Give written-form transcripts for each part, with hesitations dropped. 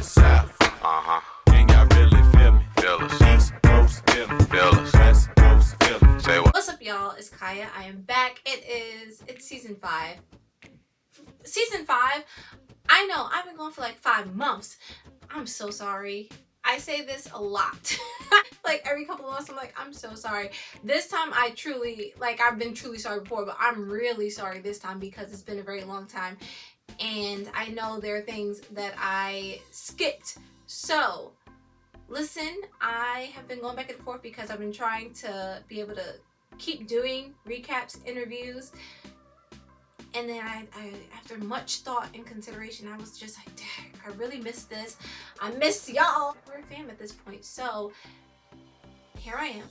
the South. Ain't got really feel me. Feel us. East Coast, feel me. Feel us. West Coast, feel me. Say what? What's up, y'all? It's Kaya. I am back. It's season 5. Season 5. I know, I've been going for like 5 months. I'm so sorry. I say this a lot. Like every couple of months, I'm like, I'm so sorry. This time I've been truly sorry before, but I'm really sorry this time because it's been a very long time. And I know there are things that I skipped. So, listen, I have been going back and forth because I've been trying to be able to keep doing recaps, interviews. And then I after much thought and consideration, I was just like, dang, I really miss this. I miss y'all. We're a fam at this point. So here I am.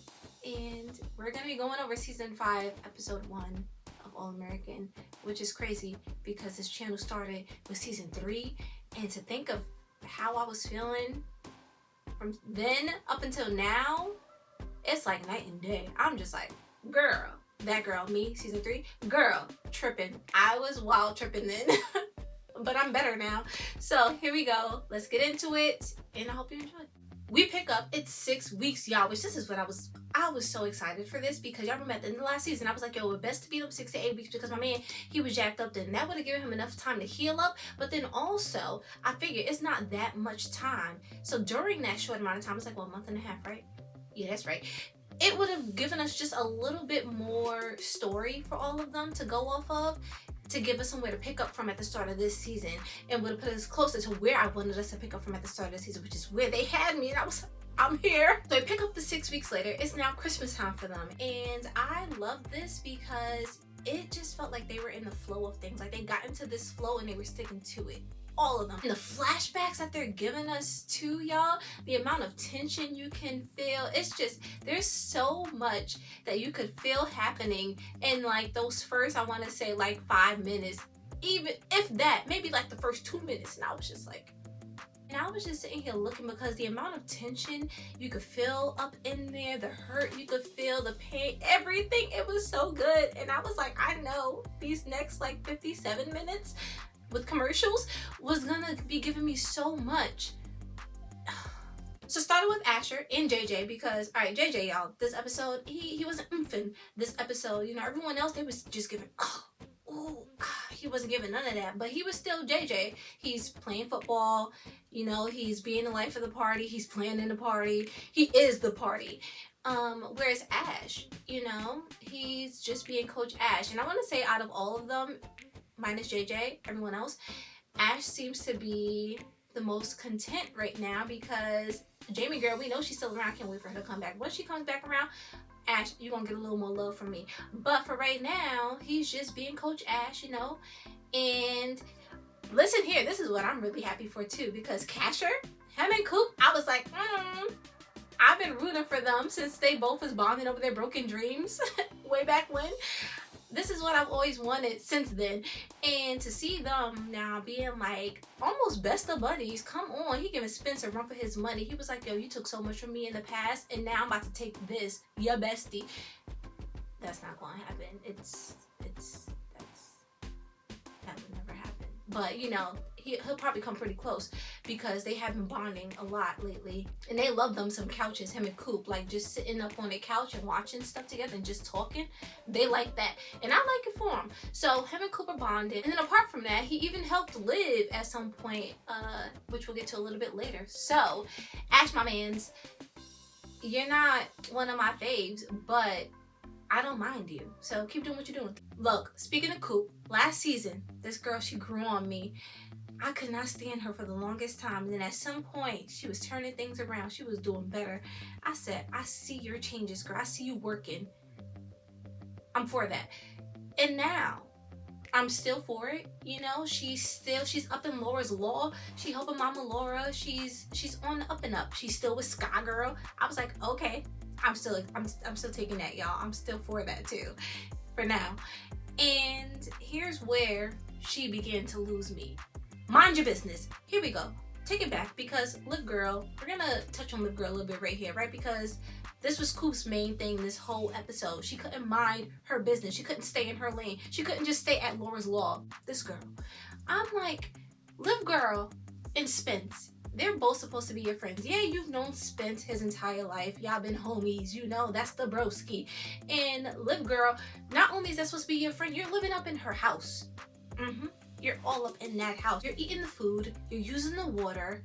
And we're going to be going over season 5, episode 1 of All American, which is crazy because this channel started with season 3. And to think of how I was feeling from then up until now, it's like night and day. I'm just like, girl. That girl, me, season 3, girl, tripping. I was wild tripping then, but I'm better now. So here we go. Let's get into it, and I hope you enjoy. We pick up. It's 6 weeks, y'all. Which this is what I was so excited for this because y'all remember at the end of the last season, I was like, yo, it best to be up 6 to 8 weeks because my man, he was jacked up then. That would have given him enough time to heal up. But then also, I figured it's not that much time. So during that short amount of time, it's like, well, a month and a half, right? Yeah, that's right. It would have given us just a little bit more story for all of them to go off of, to give us somewhere to pick up from at the start of this season, and would have put us closer to where I wanted us to pick up from at the start of the season, which is where they had me, and I was like, I'm here. So I pick up the 6 weeks later. It's now Christmas time for them, and I love this because it just felt like they were in the flow of things. Like they got into this flow and they were sticking to it. All of them. And the flashbacks that they're giving us to y'all, the amount of tension you can feel, it's just, there's so much that you could feel happening in like those first, I want to say like 5 minutes, even if that, maybe like the first 2 minutes. And I was just like, and I was just sitting here looking because the amount of tension you could feel up in there, the hurt you could feel, the pain, everything, it was so good. And I was like, I know these next like 57 minutes with commercials was gonna be giving me so much. So started with Asher and JJ because, all right, JJ, y'all, this episode, he wasn't oomphing this episode. You know, everyone else, they was just giving, he wasn't giving none of that, but he was still JJ. He's playing football, you know, he's being the life of the party, he's planning the party, he is the party. Whereas Ash, you know, he's just being Coach Ash. And I want to say out of all of them, minus JJ, everyone else, Ash seems to be the most content right now because Jamie girl, we know she's still around. I can't wait for her to come back. Once she comes back around, Ash, you're gonna get a little more love from me. But for right now, he's just being Coach Ash, you know. And listen here, this is what I'm really happy for too, because Casher, him and Coop, I was like, I've been rooting for them since they both was bonding over their broken dreams way back when. This is what I've always wanted since then. And to see them now being like almost best of buddies, come on. He giving Spencer a run for his money. He was like, yo, you took so much from me in the past and now I'm about to take this, your bestie. That's not gonna happen. That would never happen. But you know, he'll probably come pretty close because they have been bonding a lot lately. And they love them some couches, him and Coop, like just sitting up on the couch and watching stuff together and just talking. They like that. And I like it for him. So him and Coop are bonded. And then apart from that, he even helped Liv at some point, which we'll get to a little bit later. So, Ash, my mans, you're not one of my faves, but I don't mind you. So keep doing what you're doing. Look, speaking of Coop, last season, this girl, she grew on me. I could not stand her for the longest time. And then at some point, she was turning things around. She was doing better. I said, I see your changes, girl. I see you working. I'm for that. And now, I'm still for it. You know, she's up in Laura's law. She helping Mama Laura. She's on the up and up. She's still with Sky Girl. I was like, okay. I'm still taking that, y'all. I'm still for that too, for now. And here's where she began to lose me. Mind your business. Here we go. Take it back because Liv Girl, we're gonna touch on Liv Girl a little bit right here, right? Because this was Coop's main thing this whole episode. She couldn't mind her business. She couldn't stay in her lane. She couldn't just stay at Laura's law. This girl. I'm like, Liv Girl and Spence, They're both supposed to be your friends. Yeah, you've known Spence his entire life. Y'all been homies, you know, that's the broski. And Liv girl, not only is that supposed to be your friend, you're living up in her house. You're all up in that house. You're eating the food, you're using the water.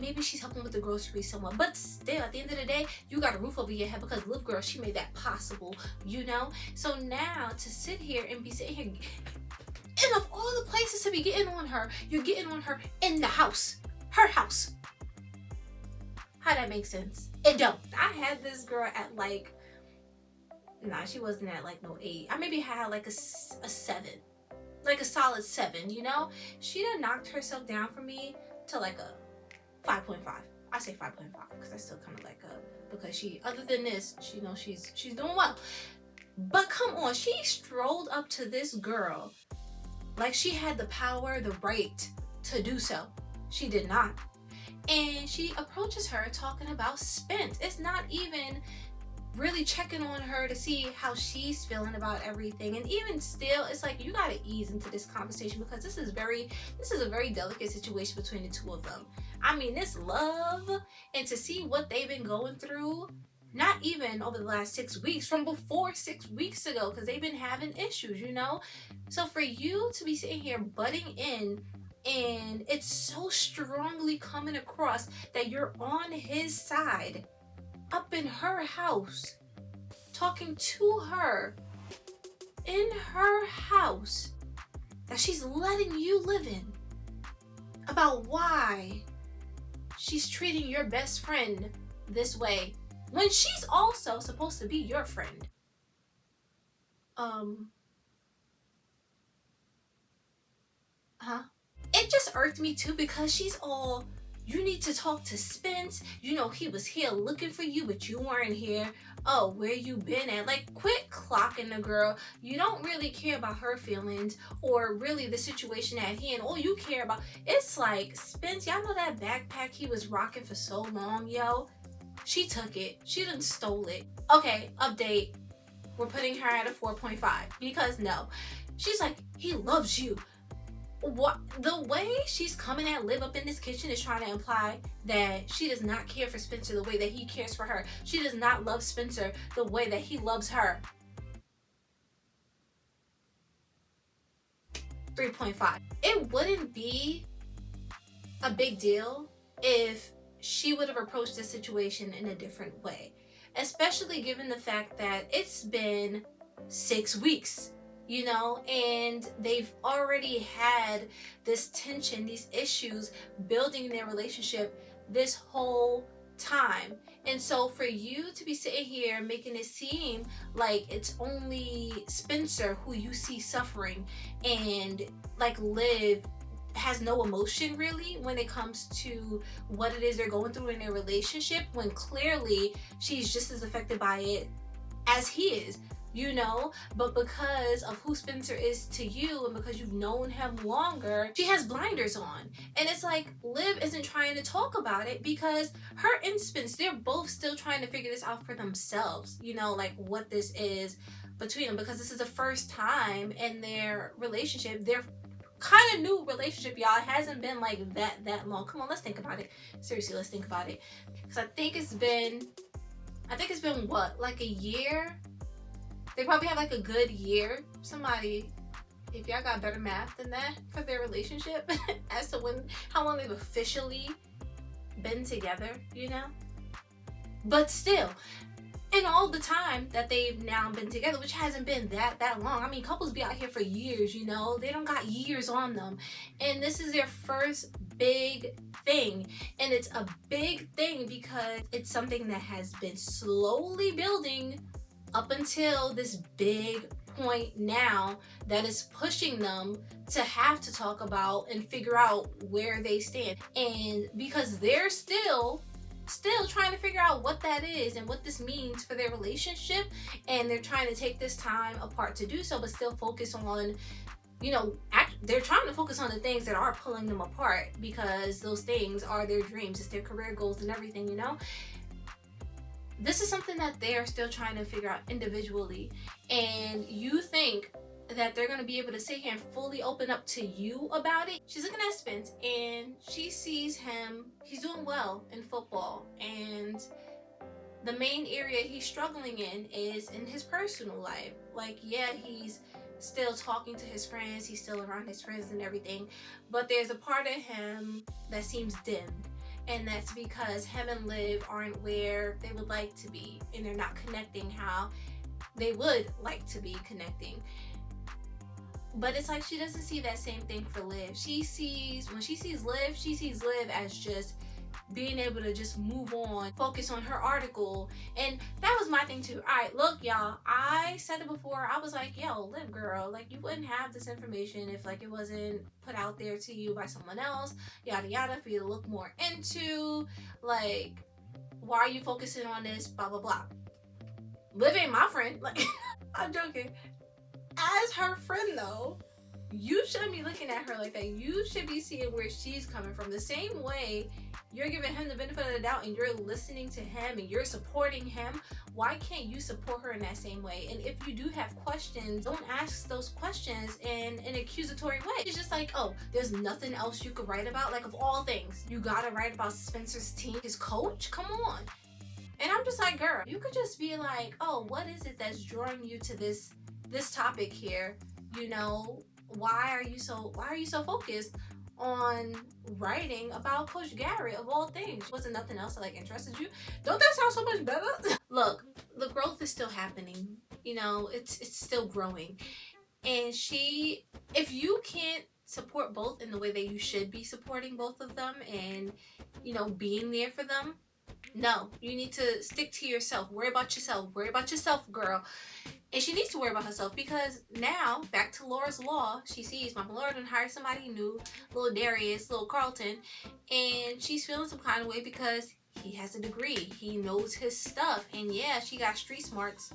Maybe she's helping with the groceries somewhat, but still, at the end of the day, you got a roof over your head because Liv girl, she made that possible, you know? So now to sit here and be sitting here, and of all the places to be getting on her, you're getting on her in the house. Her house. How that make sense? It don't. I had this girl at like, nah, she wasn't at like no 8. I maybe had like a 7. Like a solid 7, you know? She done knocked herself down for me to like a 5.5. I say 5.5 because I still kind of like because she, other than this, she knows she's doing well. But come on, she strolled up to this girl like she had the power, the right to do so. She did not. And she approaches her talking about Spence. It's not even really checking on her to see how she's feeling about everything. And even still, it's like you gotta ease into this conversation because this is a very delicate situation between the two of them. I mean, this love, and to see what they've been going through, not even over the last 6 weeks, from before 6 weeks ago, because they've been having issues, you know? So for you to be sitting here butting in, and it's so strongly coming across that you're on his side, up in her house, talking to her in her house that she's letting you live in, about why she's treating your best friend this way when she's also supposed to be your friend. It just irked me too because she's all, you need to talk to Spence. You know, he was here looking for you, but you weren't here. Oh, where you been at? Like, quit clocking the girl. You don't really care about her feelings or really the situation at hand. All you care about, it's like, Spence, y'all know that backpack he was rocking for so long, yo? She took it. She done stole it. Okay, update. We're putting her at a 4.5 because no. She's like, he loves you. What, the way she's coming at Liv up in this kitchen is trying to imply that she does not care for Spencer the way that he cares for her. She does not love Spencer the way that he loves her. 3.5. It wouldn't be a big deal if she would have approached this situation in a different way, especially given the fact that it's been 6 weeks. You know, and they've already had this tension, these issues building in their relationship this whole time. And so for you to be sitting here making it seem like it's only Spencer who you see suffering, and like Liv has no emotion really when it comes to what it is they're going through in their relationship, when clearly she's just as affected by it as he is. You know, but because of who Spencer is to you and because you've known him longer, she has blinders on. And it's like Liv isn't trying to talk about it because her and Spence, they're both still trying to figure this out for themselves, you know, like what this is between them, because this is the first time in their relationship. Their kind of new relationship, y'all. It hasn't been like that long. Come on, let's think about it. Seriously, let's think about it. Because I think it's been what, like a year? They probably have like a good year. Somebody, if y'all got better math than that for their relationship as to how long they've officially been together, you know? But still, in all the time that they've now been together, which hasn't been that long. I mean, couples be out here for years, you know? They don't got years on them. And this is their first big thing. And it's a big thing because it's something that has been slowly building up until this big point now that is pushing them to have to talk about and figure out where they stand. And because they're still trying to figure out what that is and what this means for their relationship, and they're trying to take this time apart to do so, but still focus on, you know, they're trying to focus on the things that are pulling them apart, because those things are their dreams, it's their career goals and everything, you know? This is something that they are still trying to figure out individually. And you think that they're going to be able to sit here and fully open up to you about it. She's looking at Spence and she sees him, he's doing well in football, and the main area he's struggling in is in his personal life. Like, yeah, he's still talking to his friends, he's still around his friends and everything, but there's a part of him that seems dim, and that's because him and Liv aren't where they would like to be, and they're not connecting how they would like to be connecting. But it's like she doesn't see that same thing for Liv. When she sees Liv, she sees Liv as just being able to just move on, focus on her article. And that was my thing too. Alright, look y'all, I said it before, I was like, yo, Liv girl, like you wouldn't have this information if like it wasn't put out there to you by someone else, yada yada, for you to look more into. Like, why are you focusing on this, blah blah blah. Liv ain't my friend, like I'm joking. As her friend though, you shouldn't be looking at her like that. You should be seeing where she's coming from. The same way you're giving him the benefit of the doubt and you're listening to him and you're supporting him, why can't you support her in that same way? And if you do have questions, don't ask those questions in an accusatory way. It's just like, oh, there's nothing else you could write about? Like, of all things, you gotta write about Spencer's team, his coach? Come on. And I'm just like, girl, you could just be like, oh, what is it that's drawing you to this topic here? You know, why are you so focused on writing about Coach Garrett of all things? Wasn't nothing else that like interested you? Don't that sound so much better? Look, the growth is still happening. You know, it's still growing. And if you can't support both in the way that you should be supporting both of them and, you know, being there for them, no, you need to stick to yourself. Worry about yourself. Worry about yourself, girl. And she needs to worry about herself, because now, back to Laura's Law, she sees Mama Laura done hired somebody new, little Darius, little Carlton, and she's feeling some kind of way because he has a degree. He knows his stuff. And yeah, she got street smarts,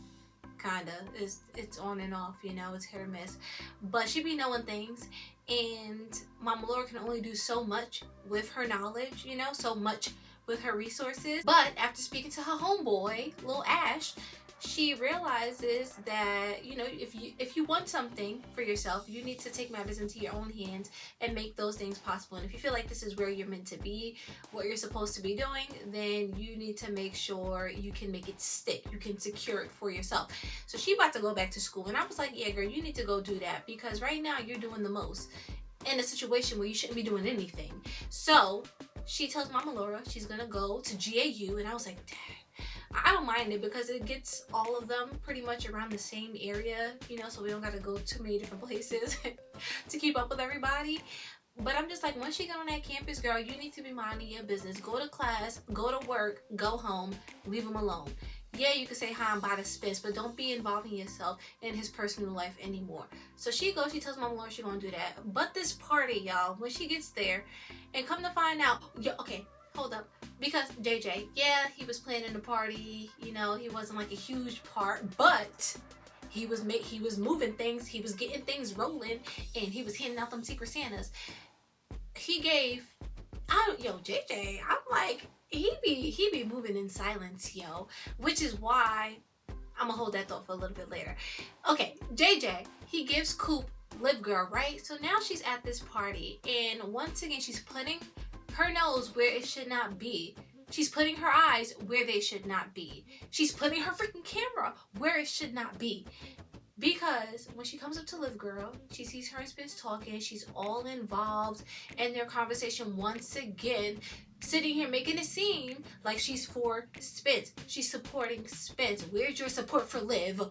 kinda. It's on and off, you know, it's hit or miss. But she be knowing things, and Mama Laura can only do so much with her knowledge, you know, so much with her resources. But after speaking to her homeboy, little Ash, she realizes that, you know, if you want something for yourself, you need to take matters into your own hands and make those things possible. And if you feel like this is where you're meant to be, what you're supposed to be doing, then you need to make sure you can make it stick. You can secure it for yourself. So she about to go back to school, and I was like, yeah, girl, you need to go do that, because right now you're doing the most in a situation where you shouldn't be doing anything. So she tells Mama Laura she's gonna go to GAU, and I was like, dang, I don't mind it because it gets all of them pretty much around the same area, you know, so we don't got to go too many different places to keep up with everybody. But I'm just like, once you get on that campus, girl, you need to be minding your business. Go to class, go to work, go home, leave him alone. Yeah, you can say hi and bye to Spence, but don't be involving yourself in his personal life anymore. So she goes, she tells Mama Laura she's gonna do that. But this party, y'all, when she gets there, and come to find out, okay, hold up, because JJ, yeah, he was planning the party, you know, he wasn't like a huge part, but he was moving things, he was getting things rolling, and he was handing out them Secret Santas. He gave, JJ, I'm like, he be moving in silence, yo, which is why I'm gonna hold that thought for a little bit later. Okay, JJ, he gives Coop Liv Girl, right? So now she's at this party, and once again, she's putting her nose where it should not be. She's putting her eyes where they should not be. She's putting her freaking camera where it should not be. Because when she comes up to Liv Girl, she sees her and Spence talking. She's all involved in their conversation once again, sitting here making it seem like she's for Spence. She's supporting Spence. Where's your support for Liv?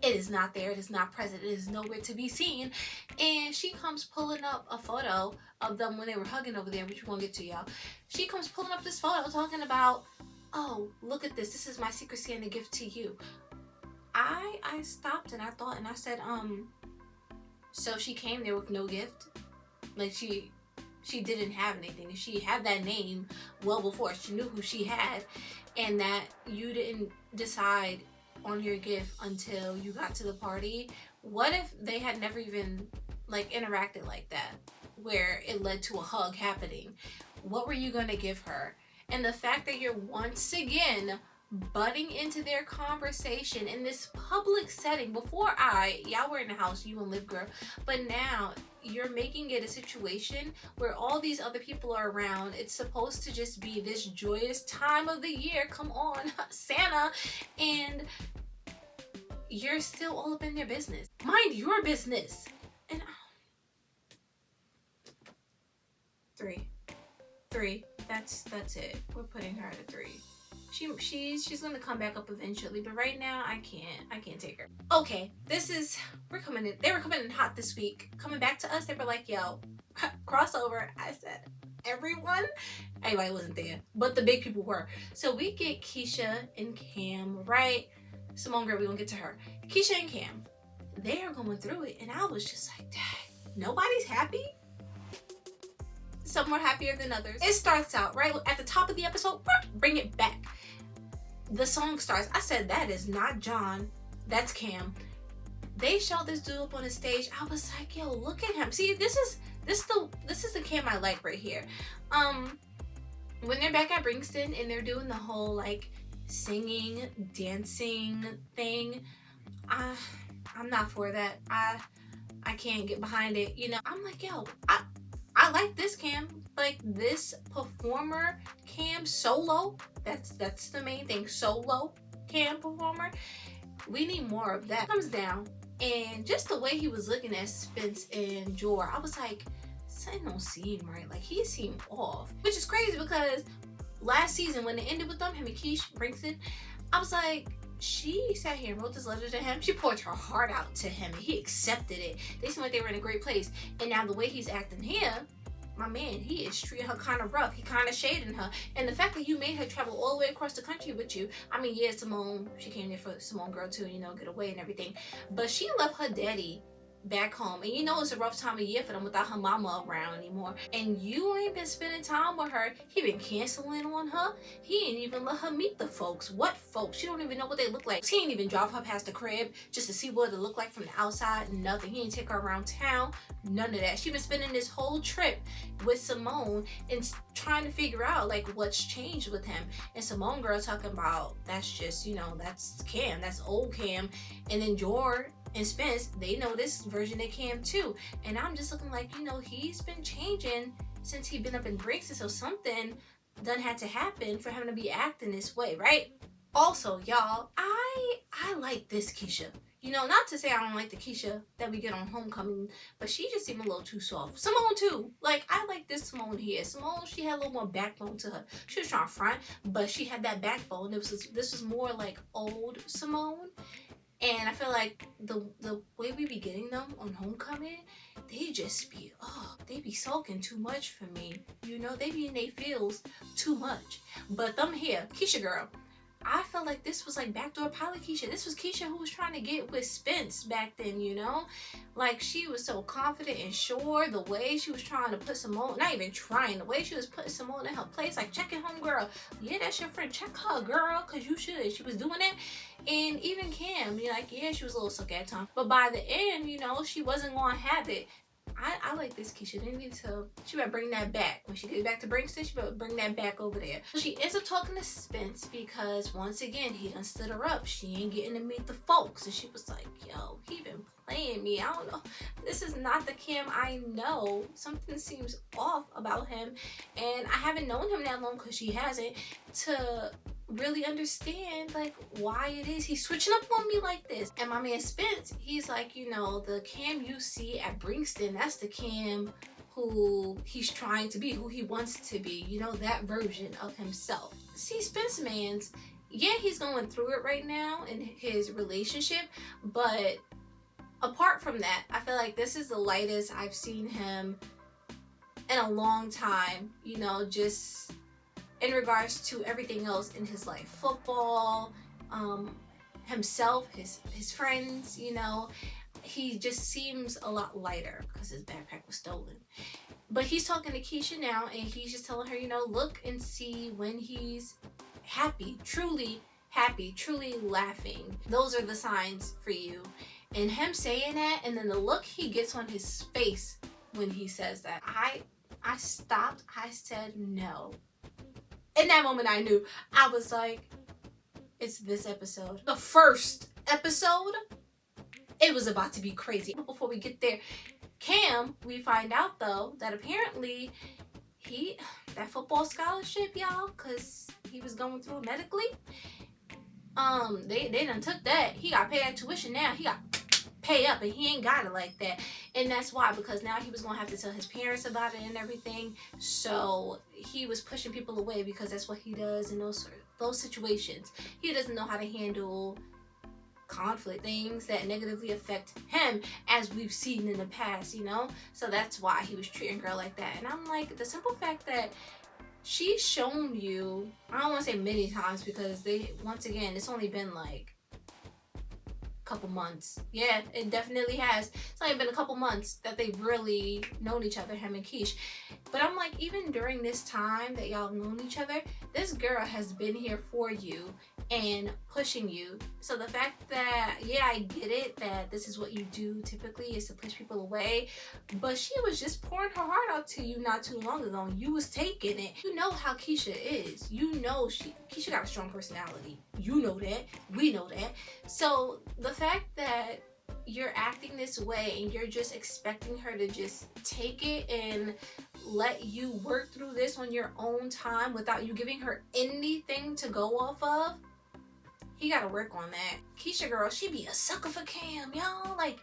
It is not there. It is not present. It is nowhere to be seen. And she comes pulling up a photo of them when they were hugging over there, which we won't get to, y'all. She comes pulling up this photo talking about, oh, look at this. This is my Secret Santa gift to you. I stopped and I thought, and I said, so she came there with no gift? Like she didn't have anything. She had that name well before. She knew who she had, and that you didn't decide on your gift until you got to the party. What if they had never even like interacted like that, where it led to a hug happening? What were you gonna give her? And the fact that you're once again butting into their conversation in this public setting. Before y'all were in the house, you and Liv girl, but now you're making it a situation where all these other people are around. It's supposed to just be this joyous time of the year. Come on, Santa. And you're still all up in their business. Mind your business. And three. That's it. We're putting her at a 3. She's gonna come back up eventually, but right now I can't take her. Okay, they were coming in hot this week. Coming back to us, they were like, yo, crossover. I said, everybody wasn't there, but the big people were. So we get Keisha and Cam, right? Simone girl, we gonna get to her. Keisha and Cam, they are going through it, and I was just like, dang, nobody's happy. Some are happier than others. It starts out right at the top of the episode. Bring it back. The song starts. I said, that is not John, that's Cam. They showed this dude up on the stage. I was like, yo, look at him. See, this is the Cam I like right here. When they're back at Brixton and they're doing the whole like singing, dancing thing, I'm not for that. I can't get behind it. You know, I'm like, yo, I like this Cam, like this performer Cam solo. That's the main thing. Solo Cam performer. We need more of that. Comes down, and just the way he was looking at Spence and Jor, I was like, something don't seem right. Like he seemed off, which is crazy because last season when it ended with them, him and Keisha Brixton, I was like, she sat here and wrote this letter to him. She poured her heart out to him and he accepted it. They seemed like they were in a great place. And now the way he's acting here, my man, he is treating her kind of rough. He kind of shading her. And the fact that you made her travel all the way across the country with you. I mean, yeah, Simone, she came there for Simone girl too, you know, get away and everything. But she left her daddy back home, and you know it's a rough time of year for them without her mama around anymore, and you ain't been spending time with her. He been canceling on her. He ain't even let her meet the folks. What folks? She don't even know what they look like. He ain't even drive her past the crib just to see what it look like from the outside. Nothing. He ain't take her around town. None of that. She been spending this whole trip with Simone and trying to figure out like what's changed with him. And Simone girl talking about that's just, you know, that's Cam, that's old Cam. And then Jor and Spence, they know this version of Cam too. And I'm just looking like, you know, he's been changing since he been up in Brixton, so something done had to happen for him to be acting this way, right? Also, y'all, I like this Keisha. You know, not to say I don't like the Keisha that we get on Homecoming, but she just seemed a little too soft. Simone too. Like, I like this Simone here. Simone, she had a little more backbone to her. She was trying to front, but she had that backbone. This was more like old Simone. And I feel like the way we be getting them on Homecoming, they just be, they be sulking too much for me. You know, they be in their feels too much. But them here, Keisha girl, I felt like this was like backdoor pilot Keisha. This was Keisha who was trying to get with Spence back then, you know? Like, she was so confident and sure. The way she was trying to put Simone, not even trying, the way she was putting Simone in her place, like, check it home, girl. Yeah, that's your friend. Check her, girl, because you should. She was doing it. And even Cam, you're like, yeah, she was a little suck at time. But by the end, you know, she wasn't going to have it. I like this Keisha. They need to, she better bring that back. When she gets back to Brixton, she better bring that back over there. So she ends up talking to Spence because once again, he done stood her up. She ain't getting to meet the folks. And she was like, yo, he been playing me. I don't know. This is not the Cam I know. Something seems off about him. And I haven't known him that long because she hasn't, to really understand like why it is he's switching up on me like this. And my man Spence, he's like, you know, the Cam you see at Brixton, that's the Cam who he's trying to be, who he wants to be, you know, that version of himself. See, Spence man's, yeah, he's going through it right now in his relationship, but apart from that, I feel like this is the lightest I've seen him in a long time, you know, just in regards to everything else in his life. Football, himself, his friends, you know. He just seems a lot lighter because his backpack was stolen. But he's talking to Keisha now, and he's just telling her, you know, look and see when he's happy, truly laughing. Those are the signs for you. And him saying that, and then the look he gets on his face when he says that. I stopped. I said no. In that moment, I knew. I was like, it's this episode. The first episode, it was about to be crazy. Before we get there, Cam, we find out though that apparently that football scholarship, y'all, cause he was going through it medically. They done took that. He got paid that tuition now. He got pay up, and he ain't got it like that. And that's why, because now he was gonna have to tell his parents about it and everything. So he was pushing people away because that's what he does in those situations. He doesn't know how to handle conflict, things that negatively affect him, as we've seen in the past, you know. So that's why he was treating girl like that. And I'm like, the simple fact that she's shown you, I don't want to say many times, because once again, it's only been like couple months. Yeah, it definitely has. It's only been a couple months that they've really known each other, him and Keish. But I'm like, even during this time that y'all have known each other, this girl has been here for you and pushing you. So the fact that, yeah, I get it that this is what you do typically, is to push people away, but she was just pouring her heart out to you not too long ago, and you was taking it. You know how Keisha is. You know Keisha got a strong personality. You know that. We know that. So the fact that you're acting this way and you're just expecting her to just take it and let you work through this on your own time without you giving her anything to go off of, he gotta work on that. Keisha girl, she be a sucker for Cam, y'all. Like,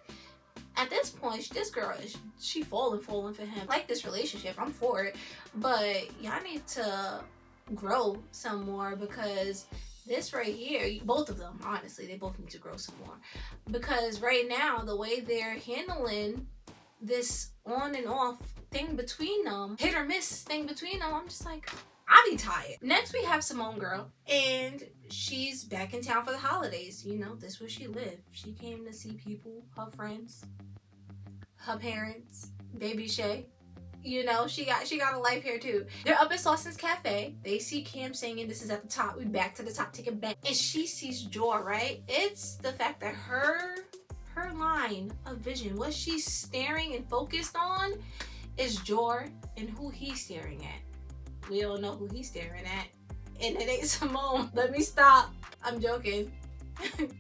at this point, this girl she falling for him. Like this relationship, I'm for it, but y'all need to grow some more, because this right here, both of them, honestly, they both need to grow some more. Because right now, the way they're handling this on and off thing between them, hit or miss thing between them, I'm just like, I be tired. Next, we have Simone girl, and she's back in town for the holidays. You know, this is where she lived. She came to see people, her friends, her parents, baby Shay. You know, she got a life here too. They're up at Sawson's Cafe. They see Cam singing. This is at the top. We back to the top, take it back. And she sees Joy, right? It's the fact that her line of vision, what she's staring and focused on, is Joy and who he's staring at. We don't know who he's staring at. And it ain't Simone. Let me stop. I'm joking.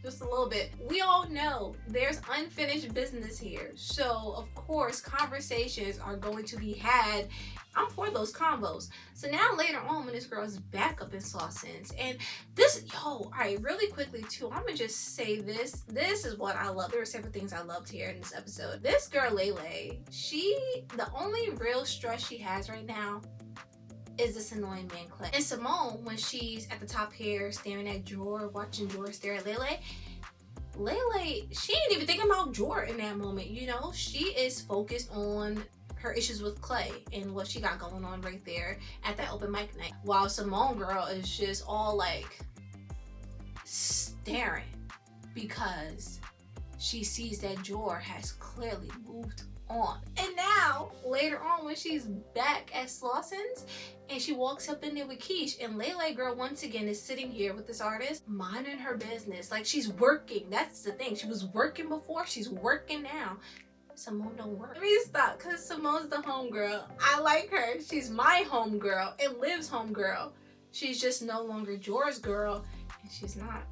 Just a little bit. We all know there's unfinished business here. So, of course, conversations are going to be had. I'm for those combos. So now later on, when this girl's back up in Sawson's, and this, alright, really quickly too, I'm gonna just say this. This is what I love. There were several things I loved here in this episode. This girl, Laylay, the only real stress she has right now is this annoying man Clay. And Simone, when she's at the top here staring at Jor, watching Jor stare at Laylay, she ain't even thinking about Jor in that moment, you know? She is focused on her issues with Clay and what she got going on right there at that open mic night. While Simone girl is just all like staring because she sees that Jor has clearly moved on. And now, later on, when she's back at Sawson's and she walks up in there with Keish, and Laylay girl once again is sitting here with this artist, minding her business. Like, she's working. That's the thing. She was working before, she's working now. Simone don't work. Let me stop, because Simone's the homegirl. I like her. She's my homegirl and Liv's homegirl. She's just no longer Jor's girl, and she's not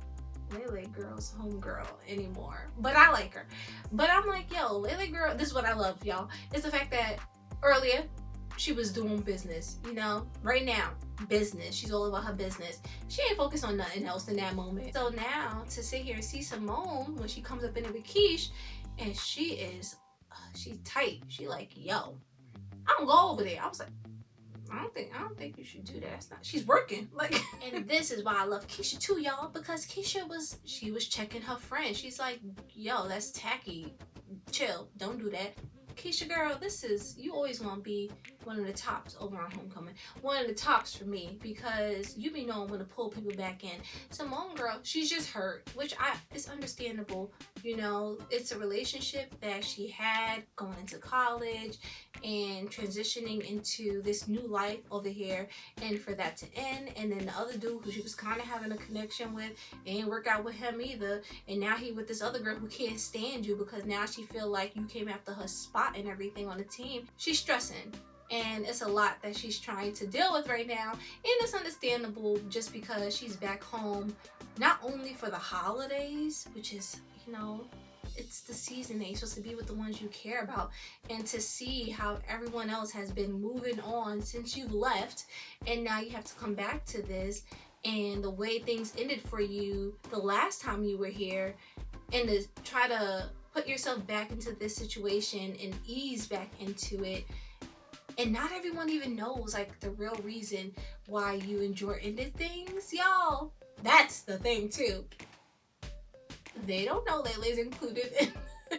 Laylay girl's homegirl anymore. But I like her. But I'm like, yo, Laylay girl, this is what I love, y'all. It's the fact that earlier she was doing business, you know? Right now, business. She's all about her business. She ain't focused on nothing else in that moment. So now to sit here and see Simone when she comes up in it with Keish, and she's tight. She like, yo, I'm gonna go over there. I was like, I don't think you should do that. That's not. She's working. Like, and this is why I love Keisha too, y'all, because Keisha was checking her friend. She's like, yo, that's tacky. Chill. Don't do that. Keisha girl, you always want to be one of the tops over on Homecoming. One of the tops for me, because you be knowing when to pull people back in. Simone girl, she's just hurt, which it's understandable. You know, it's a relationship that she had going into college and transitioning into this new life over here, and for that to end, and then the other dude who she was kind of having a connection with, it ain't work out with him either, and now he with this other girl who can't stand you because now she feel like you came after her spot and everything on the team. She's stressing. And it's a lot that she's trying to deal with right now, and it's understandable just because she's back home not only for the holidays, which is, you know, it's the season that you're supposed to be with the ones you care about, and to see how everyone else has been moving on since you left, and now you have to come back to this, and the way things ended for you the last time you were here, and to try to put yourself back into this situation and ease back into it. And not everyone even knows like the real reason why you and Jor ended things, y'all. That's the thing too. They don't know Laylay's included.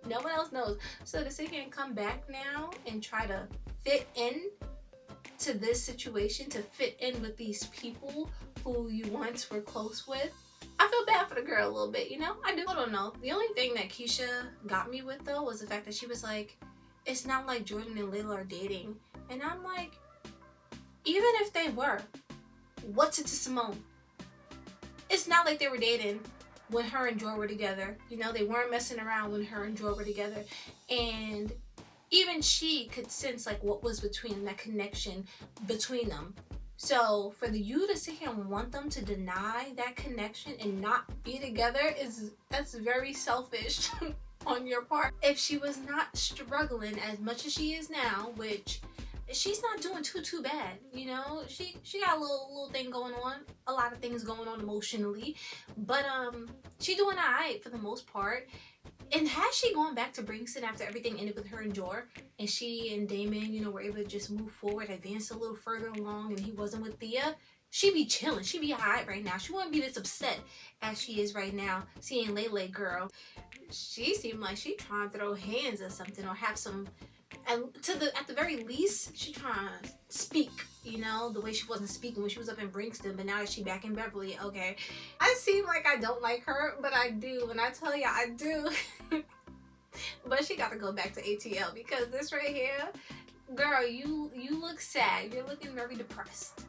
No one else knows. So to sit here and come back now and try to fit in to this situation, to fit in with these people who you once were close with, I feel bad for the girl a little bit, you know? I do. I don't know. The only thing that Keisha got me with though was the fact that she was like, it's not like Jordan and Laylay are dating. And I'm like, even if they were, what's it to Simone? It's not like they were dating when her and Jor were together. You know, they weren't messing around when her and Jor were together. And even she could sense like what was between that connection between them. So for you to sit here and want them to deny that connection and not be together that's very selfish on your part. If she was not struggling as much as she is now, which she's not doing too bad, you know, she got a little thing going on, a lot of things going on emotionally, but she doing alright for the most part. And has she gone back to Brixton after everything ended with her and Jor, and she and Damon, you know, were able to just move forward, advance a little further along, and he wasn't with Thea, she'd be chilling, she'd be alright right now. She wouldn't be this upset as she is right now seeing Laylay girl. She seemed like she trying to throw hands or something, or have some, and at the very least, she trying to speak, you know, the way she wasn't speaking when she was up in Brixton, but now that she back in Beverly, okay. I seem like I don't like her, but I do, and I tell ya I do. But she gotta go back to ATL, because this right here, girl, you look sad. You're looking very depressed.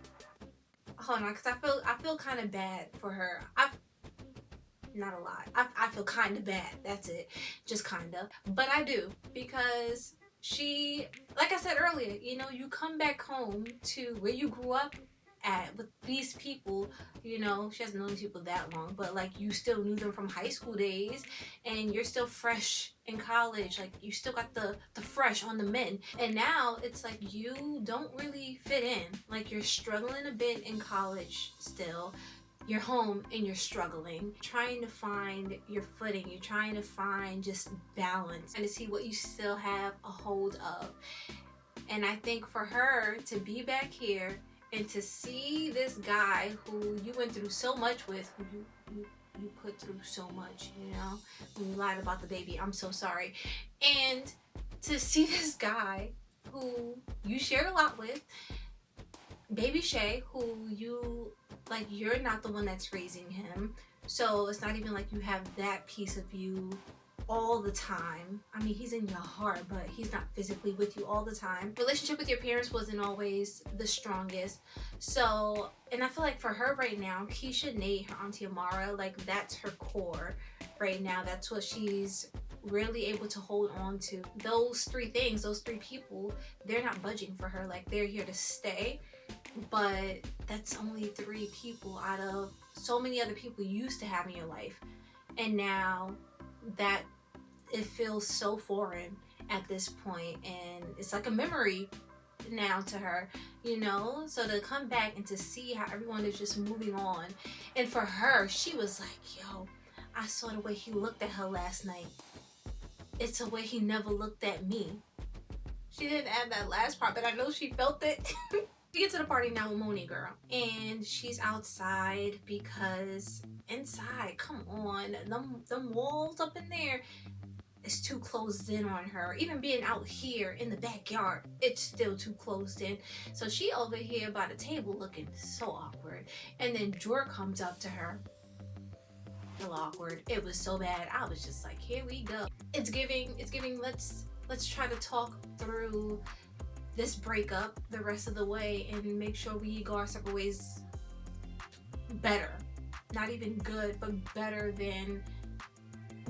Hold on, because I feel kind of bad for her. Not a lot. I feel kind of bad. That's it. Just kind of. But I do, because she, like I said earlier, you know, you come back home to where you grew up at with these people, you know, she hasn't known these people that long, but like you still knew them from high school days, and you're still fresh in college, like you still got the fresh on the men, and now it's like you don't really fit in, like you're struggling a bit in college still. You're home and you're struggling, trying to find your footing. You're trying to find just balance and to see what you still have a hold of. And I think for her to be back here and to see this guy who you went through so much with, who you put through so much, you know, when you lied about the baby, I'm so sorry. And to see this guy who you shared a lot with, Baby Shay, who you, like, you're not the one that's raising him, so it's not even like you have that piece of you all the time. I mean, he's in your heart, but he's not physically with you all the time. Relationship with your parents wasn't always the strongest. So, and I feel like for her right now, Keisha, Nate, her auntie Amara, like that's her core right now. That's what she's really able to hold on to. Those three things, those three people, they're not budging for her. Like they're here to stay. But that's only three people out of so many other people you used to have in your life. And now that it feels so foreign at this point, and it's like a memory now to her, you know. So to come back and to see how everyone is just moving on, and for her, she was like, yo, I saw the way he looked at her last night. It's a way he never looked at me. She didn't add that last part, but I know she felt it. We get to the party now with Moni girl, and she's outside because inside, come on, them walls up in there, it's too closed in on her. Even being out here in the backyard, it's still too closed in. So she over here by the table looking so awkward, and then Jor comes up to her. A little awkward. It was so bad. I was just like, here we go. It's giving. Let's try to talk through this breakup the rest of the way and make sure we go our separate ways better. Not even good, but better than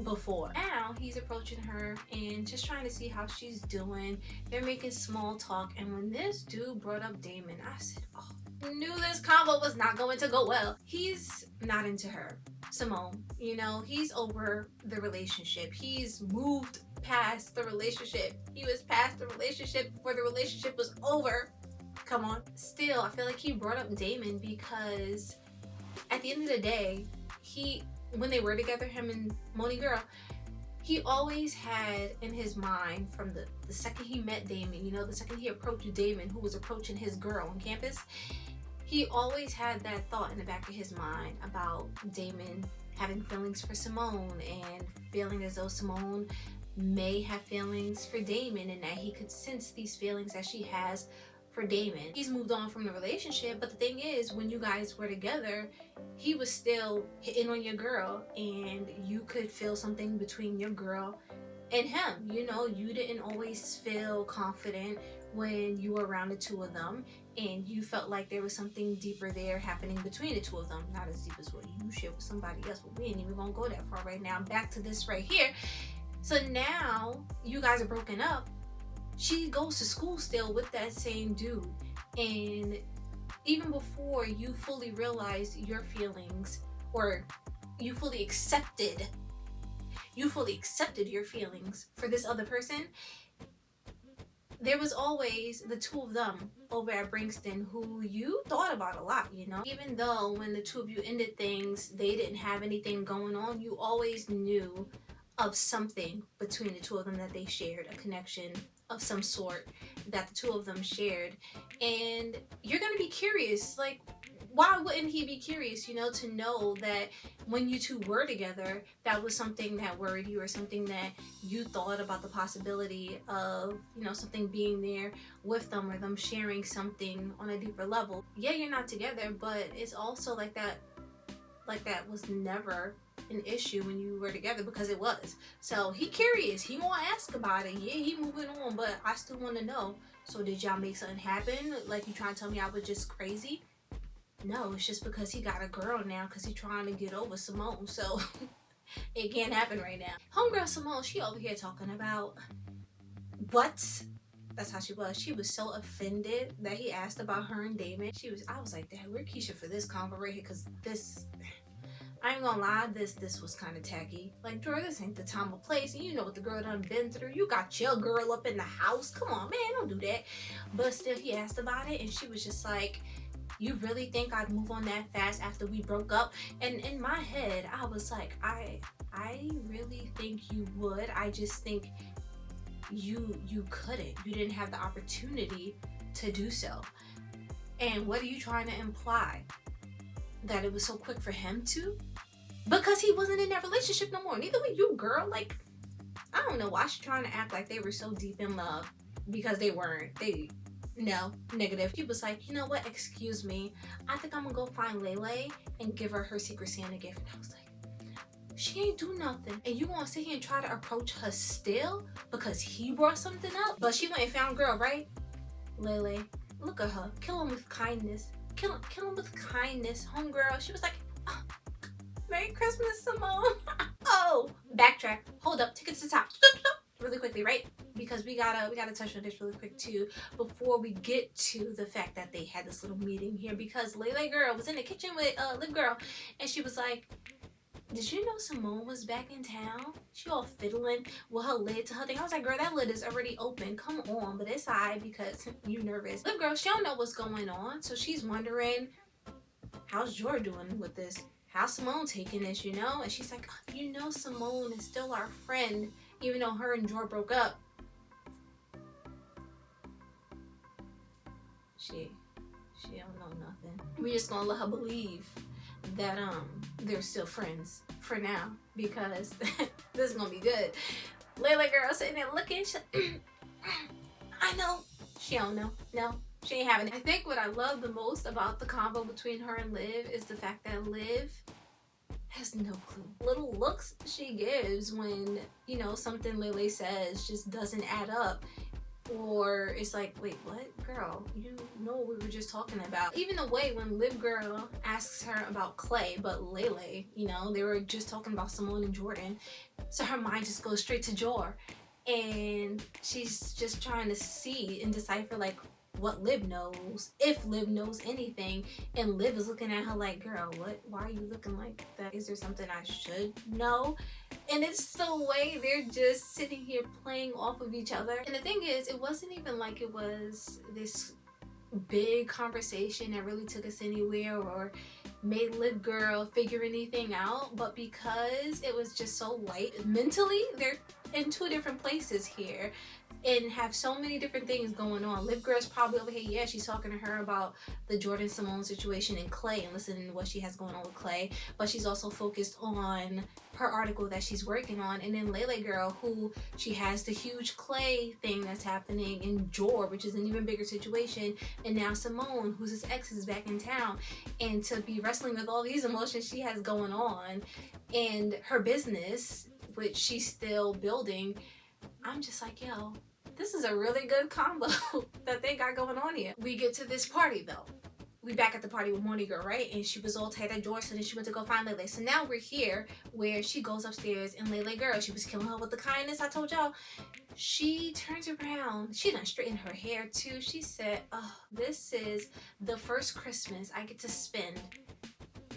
before. Now he's approaching her and just trying to see how she's doing. They're making small talk, and when this dude brought up Damon, I said, oh, I knew this combo was not going to go well. He's not into her, Simone. You know, he's over the relationship. He's moved past the relationship. He was past the relationship before the relationship was over. Come on. Still, I feel like he brought up Damon because at the end of the day, when they were together, him and Moni Girl, he always had in his mind from the second he met Damon, you know, the second he approached Damon, who was approaching his girl on campus, he always had that thought in the back of his mind about Damon having feelings for Simone and feeling as though Simone may have feelings for Damon, and that he could sense these feelings that she has for Damon. He's moved on from the relationship, but the thing is, when you guys were together, he was still hitting on your girl, and you could feel something between your girl and him. You know, you didn't always feel confident when you were around the two of them, and you felt like there was something deeper there happening between the two of them. Not as deep as what you share with somebody else, but we ain't even gonna go that far right now. Back to this right here. So now you guys are broken up. She goes to school still with that same dude, and even before you fully realized your feelings, or you fully accepted your feelings for this other person, there was always the two of them over at Brixton who you thought about a lot, you know? Even though when the two of you ended things, they didn't have anything going on, you always knew of something between the two of them that they shared, a connection of some sort that the two of them shared. And you're gonna be curious, like, why wouldn't he be curious, you know, to know that when you two were together, that was something that worried you, or something that you thought about the possibility of, you know, something being there with them, or them sharing something on a deeper level. Yeah, you're not together, but it's also like that was never an issue when you were together, because it was. So he curious, he gonna ask about it. Yeah, he moving on, but I still want to know. So did y'all make something happen? Like, you trying to tell me I was just crazy? No, it's just because he got a girl now, because he trying to get over Simone. So it can't happen right now. Homegirl Simone, she over here talking about what? That's how she was. She was so offended that he asked about her and Damon. I was like, Dad, we're Keisha for this convo right here, because this, I ain't gonna lie, this was kind of tacky. Like, Dora, this ain't the time or place, and you know what the girl done been through. You got your girl up in the house. Come on, man, don't do that. But still, he asked about it, and she was just like, you really think I'd move on that fast after we broke up? And in my head, I was like, I really think you would. I just think you couldn't. You didn't have the opportunity to do so. And what are you trying to imply? That it was so quick for him to? Because he wasn't in that relationship no more. Neither were you, girl. Like, I don't know why she's trying to act like they were so deep in love, because they weren't. No, negative. She was like, you know what, excuse me, I think I'm gonna go find Laylay and give her Secret Santa gift. And I was like, she ain't do nothing, and you gonna sit here and try to approach her still because he brought something up? But she went and found girl, right? Laylay, look at her, kill him with kindness. Kill him with kindness, homegirl. She was like, oh, Merry Christmas, Simone. Oh, backtrack. Hold up. Take it to the top. Really quickly, right? Because we gotta touch on this really quick too, before we get to the fact that they had this little meeting here. Because Laylay girl was in the kitchen with Lip girl, and she was like, did you know Simone was back in town? She all fiddling with her lid to her thing. I was like, girl, that lid is already open. Come on. But it's alright because you nervous. Lip girl, she don't know what's going on. So she's wondering, how's Jor doing with this? How's Simone taking this, you know? And she's like, oh, you know, Simone is still our friend, even though her and Jor broke up. She don't know nothing. We just gonna let her believe that they're still friends for now, because this is gonna be good. Laylay girl sitting there looking, I know. She don't know. No, she ain't having it. I think what I love the most about the combo between her and Liv is the fact that Liv has no clue. Little looks she gives when, you know, something Laylay says just doesn't add up. Or it's like, wait, what? Girl, you know what we were just talking about. Even the way when Liv Girl asks her about Clay, but Laylay, you know, they were just talking about Simone and Jordan. So her mind just goes straight to Jor. And she's just trying to see and decipher, like, what Liv knows, if Liv knows anything. And Liv is looking at her like, girl, what? Why are you looking like that? Is there something I should know? And it's the way they're just sitting here playing off of each other. And the thing is, it wasn't even like it was this big conversation that really took us anywhere or made Liv Girl figure anything out. But because it was just so light, mentally, they're in two different places here and have so many different things going on. Liv Girl's probably over here, yeah, she's talking to her about the Jordan Simone situation and Clay and listening to what she has going on with Clay, but she's also focused on her article that she's working on. And then Laylay Girl, who she has the huge Clay thing that's happening in Jor, which is an even bigger situation, and now Simone, who's his ex, is back in town, and to be wrestling with all these emotions she has going on and her business, which she's still building. I'm just like, yo, this is a really good combo that they got going on here. We get to this party though. We back at the party with Morning Girl, right? And she was all tight at George, so then she went to go find Laylay. So now we're here where she goes upstairs and Laylay Girl, she was killing her with the kindness. I told y'all, she turns around. She done straightened her hair too. She said, oh, this is the first Christmas I get to spend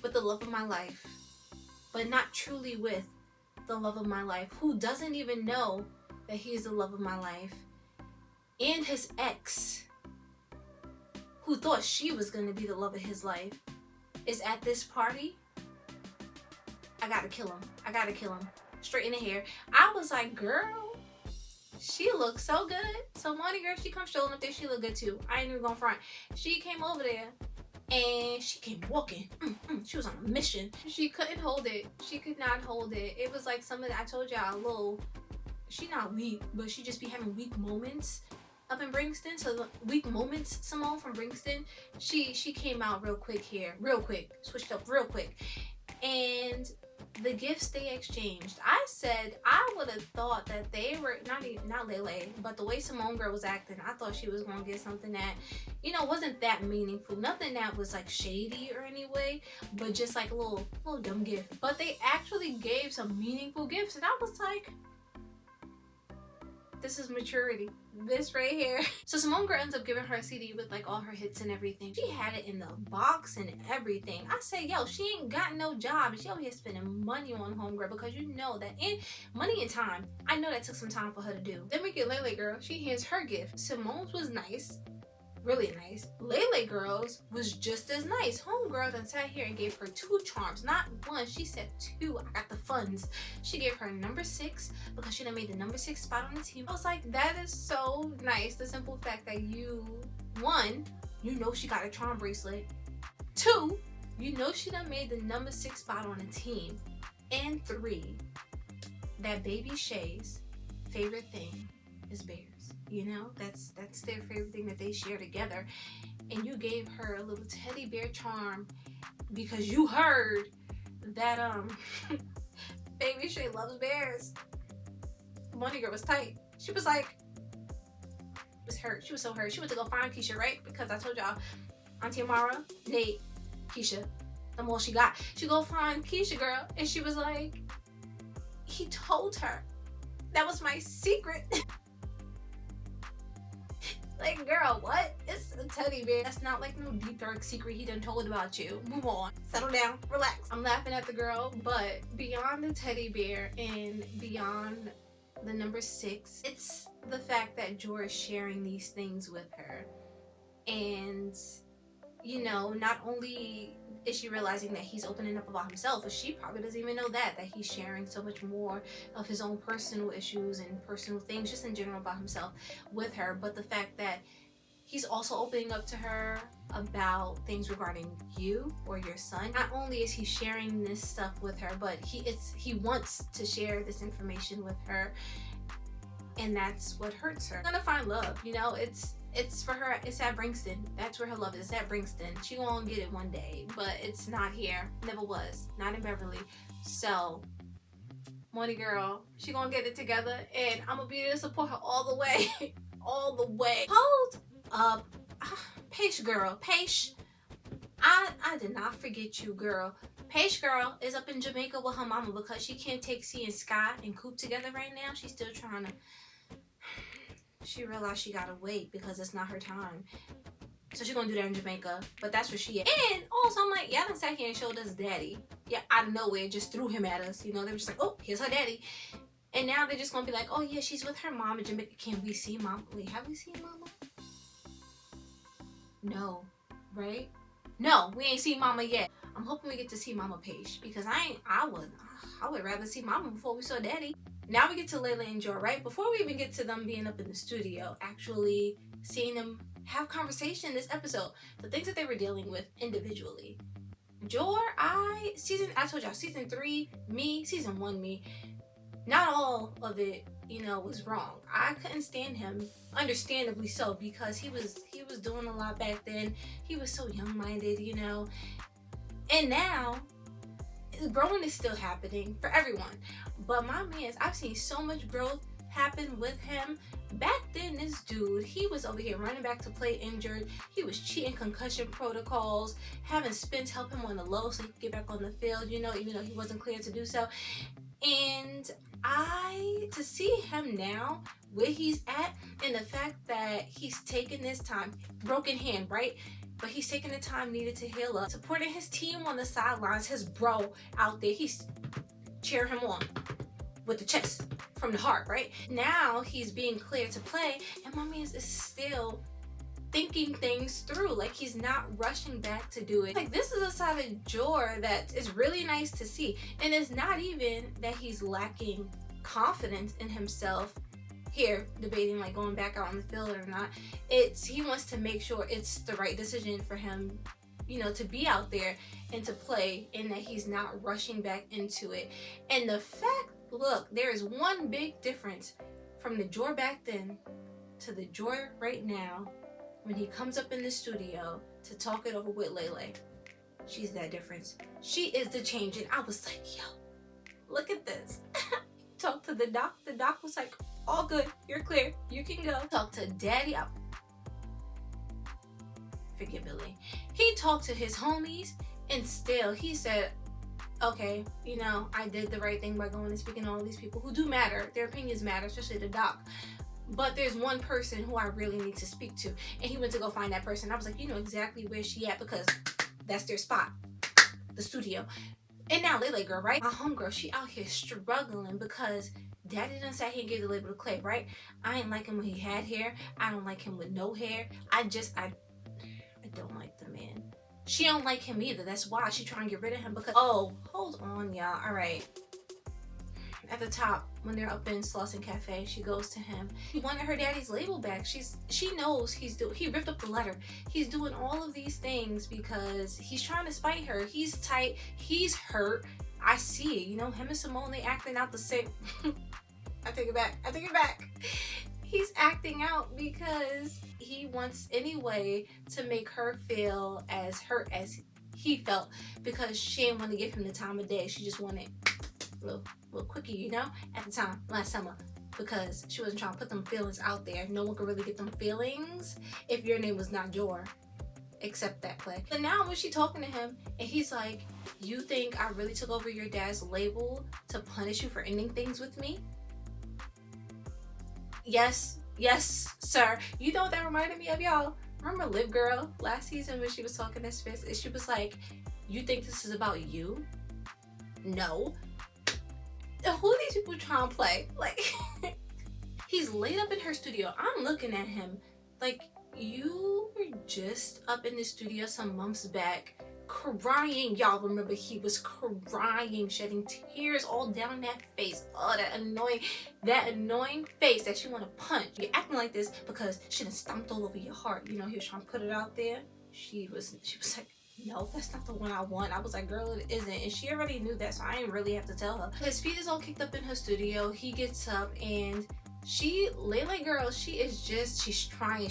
with the love of my life, but not truly with the love of my life, who doesn't even know that he's the love of my life. And his ex, who thought she was gonna be the love of his life, is at this party. I gotta kill him. I gotta kill him. Straight in the hair. I was like, girl, she looks so good. So Monty Girl, she comes strolling up there. She look good too. I ain't even gonna front. She came over there and she came walking. She was on a mission. She couldn't hold it. She could not hold it. It was like some of the, I told y'all, a little, she not weak, but she just be having weak moments up in Bringston. So weak moments, Simone from Bringston, she came out real quick here, real quick, switched up real quick. And the gifts they exchanged, I said I would have thought that they were not Laylay, but the way Simone Girl was acting, I thought she was gonna get something that, you know, wasn't that meaningful, nothing that was like shady or anyway, but just like a little dumb gift. But they actually gave some meaningful gifts, and I was like, this is maturity. This right here. So Simone Girl ends up giving her a CD with like all her hits and everything. She had it in the box and everything. I say, yo, she ain't got no job. She over here spending money on Homegirl, because you know that in money and time, I know that took some time for her to do. Then we get Laylay Girl. She hands her gift. Simone's was nice. Really nice. Laylay Girl's was just as nice. Homegirl done sat here and gave her 2 charms. Not one, she said 2. I got the funds. She gave her number 6 because she done made the number 6 spot on the team. I was like, that is so nice. The simple fact that you, 1, you know she got a charm bracelet. 2, you know she done made the number 6 spot on the team. And 3, that baby Shay's favorite thing is bears. You know, that's their favorite thing that they share together. And you gave her a little teddy bear charm because you heard that baby Shay loves bears. Money Girl was tight. She was like, was hurt. She was so hurt. She went to go find Keisha, right? Because I told y'all, Auntie Amara, Nate, Keisha, the more she got. She go find Keisha Girl, and she was like, he told her that was my secret. Like, girl, what? It's a teddy bear. That's not like no deep dark secret he done told about you. Move on. Settle down. Relax. I'm laughing at the girl, but beyond the teddy bear and beyond the number 6, it's the fact that Jor is sharing these things with her. And, you know, not only is she realizing that he's opening up about himself, but she probably doesn't even know that he's sharing so much more of his own personal issues and personal things just in general about himself with her. But the fact that he's also opening up to her about things regarding you or your son. Not only is he sharing this stuff with her, but he wants to share this information with her, and that's what hurts her. She's gonna find love, you know. It's for her, it's at Bringston. That's where her love is, at Bringston. She gonna get it one day, but it's not here. Never was. Not in Beverly. So, Money Girl, she gonna get it together, and I'm gonna be there to support her all the way. all the way. Hold up. Paige girl. Paige, I did not forget you, girl. Paige girl is up in Jamaica with her mama because she can't take C and Sky and Coop together right now. She's still trying to... She realized she gotta wait because it's not her time. So she's gonna do that in Jamaica, but that's where she at. And also, I'm like, y'all done sat here and showed us daddy. Yeah, out of nowhere, just threw him at us. You know, they were just like, oh, here's her daddy. And now they're just gonna be like, oh yeah, she's with her mom in Jamaica. Can we see mama? Wait, have we seen mama? No, right? No, we ain't seen mama yet. I'm hoping we get to see Mama Paige because I would rather see mama before we saw daddy. Now we get to Laylay and Joy, right? Before we even get to them being up in the studio, actually seeing them have conversation this episode, the things that they were dealing with individually. Joy, I told y'all, season 3, me, season 1, me, not all of it, you know, was wrong. I couldn't stand him, understandably so, because he was doing a lot back then. He was so young-minded, you know. And now, growing is still happening for everyone. But my man, I've seen so much growth happen with him. Back then, this dude, he was over here running back to play injured. He was cheating concussion protocols, having Spence help him on the low so he could get back on the field, you know, even though he wasn't cleared to do so. And to see him now, where he's at, and the fact that he's taking this time, broken hand, right? But he's taking the time needed to heal up, supporting his team on the sidelines, his bro out there, he's cheering him on with the chest from the heart, right? Now he's being cleared to play, and my man is still thinking things through. Like, he's not rushing back to do it. Like, this is a side of Joy that is really nice to see. And it's not even that he's lacking confidence in himself here, debating like going back out on the field or not. It's he wants to make sure it's the right decision for him, you know, to be out there and to play, and that he's not rushing back into it. And the fact, look, there is one big difference from the Joy back then to the Joy right now when he comes up in the studio to talk it over with Laylay. She's that difference. She is the change. And I was like, yo, look at this. Talk to the doc. The doc was like, all good, you're clear, you can go. Talk to daddy. Forget Billy. He talked to his homies, and still he said, okay, you know, I did the right thing by going and speaking to all these people who do matter. Their opinions matter, especially the doc. But there's one person who I really need to speak to. And he went to go find that person. I was like, you know exactly where she at, because that's their spot, the studio. And now Laylay girl, right? My homegirl, she out here struggling because daddy done sat here and gave the label to Clay, right? I ain't like him when he had hair. I don't like him with no hair. I don't like the man. She don't like him either. That's why she trying to get rid of him, because, oh, hold on, y'all. All right. At the top, when they're up in Slauson Cafe, she goes to him. He wanted her daddy's label back. She knows he ripped up the letter. He's doing all of these things because he's trying to spite her. He's tight. He's hurt. I see it. You know, him and Simone, they acting out the same. I take it back. He's acting out because he wants anyway to make her feel as hurt as he felt, because she didn't want to give him the time of day. She just wanted a little quickie, you know, at the time, last summer, because she wasn't trying to put them feelings out there. No one could really get them feelings if your name was not Jor, except that Clay. But now when she talking to him, and he's like, you think I really took over your dad's label to punish you for ending things with me? Yes, sir. You know what that reminded me of, y'all? Remember Liv Girl last season when she was talking to Spence, and she was like, you think this is about you? No. Who are these people trying to play? Like, he's laid up in her studio. I'm looking at him like, you were just up in the studio some months back crying. Y'all remember he was crying, shedding tears all down that face. Oh, that annoying face that you want to punch. You're acting like this because she done stomped all over your heart. You know, he was trying to put it out there. She was like, no, that's not the one I want. I was like, girl, it isn't. And she already knew that, so I didn't really have to tell her. His feet is all kicked up in her studio. He gets up, and Laylay girl, she's trying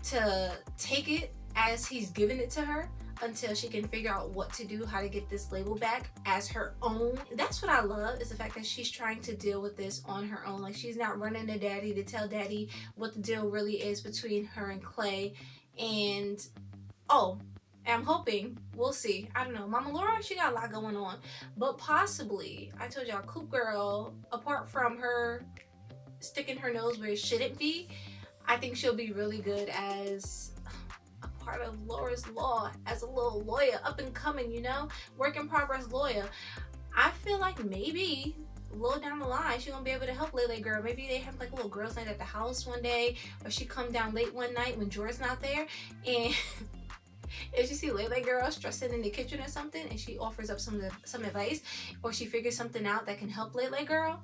to take it as he's giving it to her. until she can figure out what to do, how to get this label back as her own. That's what I love, is the fact that she's trying to deal with this on her own. Like, she's not running to daddy to tell daddy what the deal really is between her and Clay. And I'm hoping, we'll see, I don't know, Mama Laura, she got a lot going on, but possibly, I told y'all, Coop girl, apart from her sticking her nose where it shouldn't be, I think she'll be really good as a part of Laura's Law, as a little lawyer, up and coming, you know, work in progress lawyer. I feel like maybe a little down the line she's gonna be able to help Laylay girl. Maybe they have like a little girls night at the house one day, or she come down late one night when Jordan's not there, and if she see Laylay girl stressing in the kitchen or something, and she offers up some advice, or she figures something out that can help Laylay girl,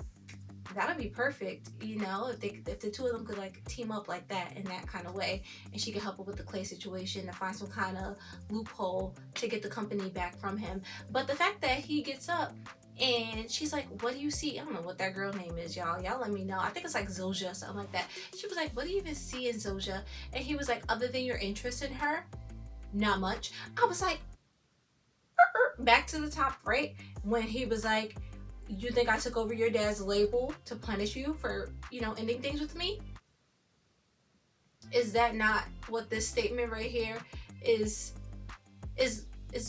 that'll be perfect, you know, if the two of them could like team up like that, in that kind of way, and she could help her with the Clay situation to find some kind of loophole to get the company back from him. But the fact that he gets up and she's like, what do you see? I don't know what that girl name is, y'all let me know. I think it's like Zoja or something like that. She was like, what do you even see in Zoja? And he was like, other than your interest in her, not much. I was like, back to the top, right? When he was like, you think I took over your dad's label to punish you for, you know, ending things with me? Is that not what this statement right here is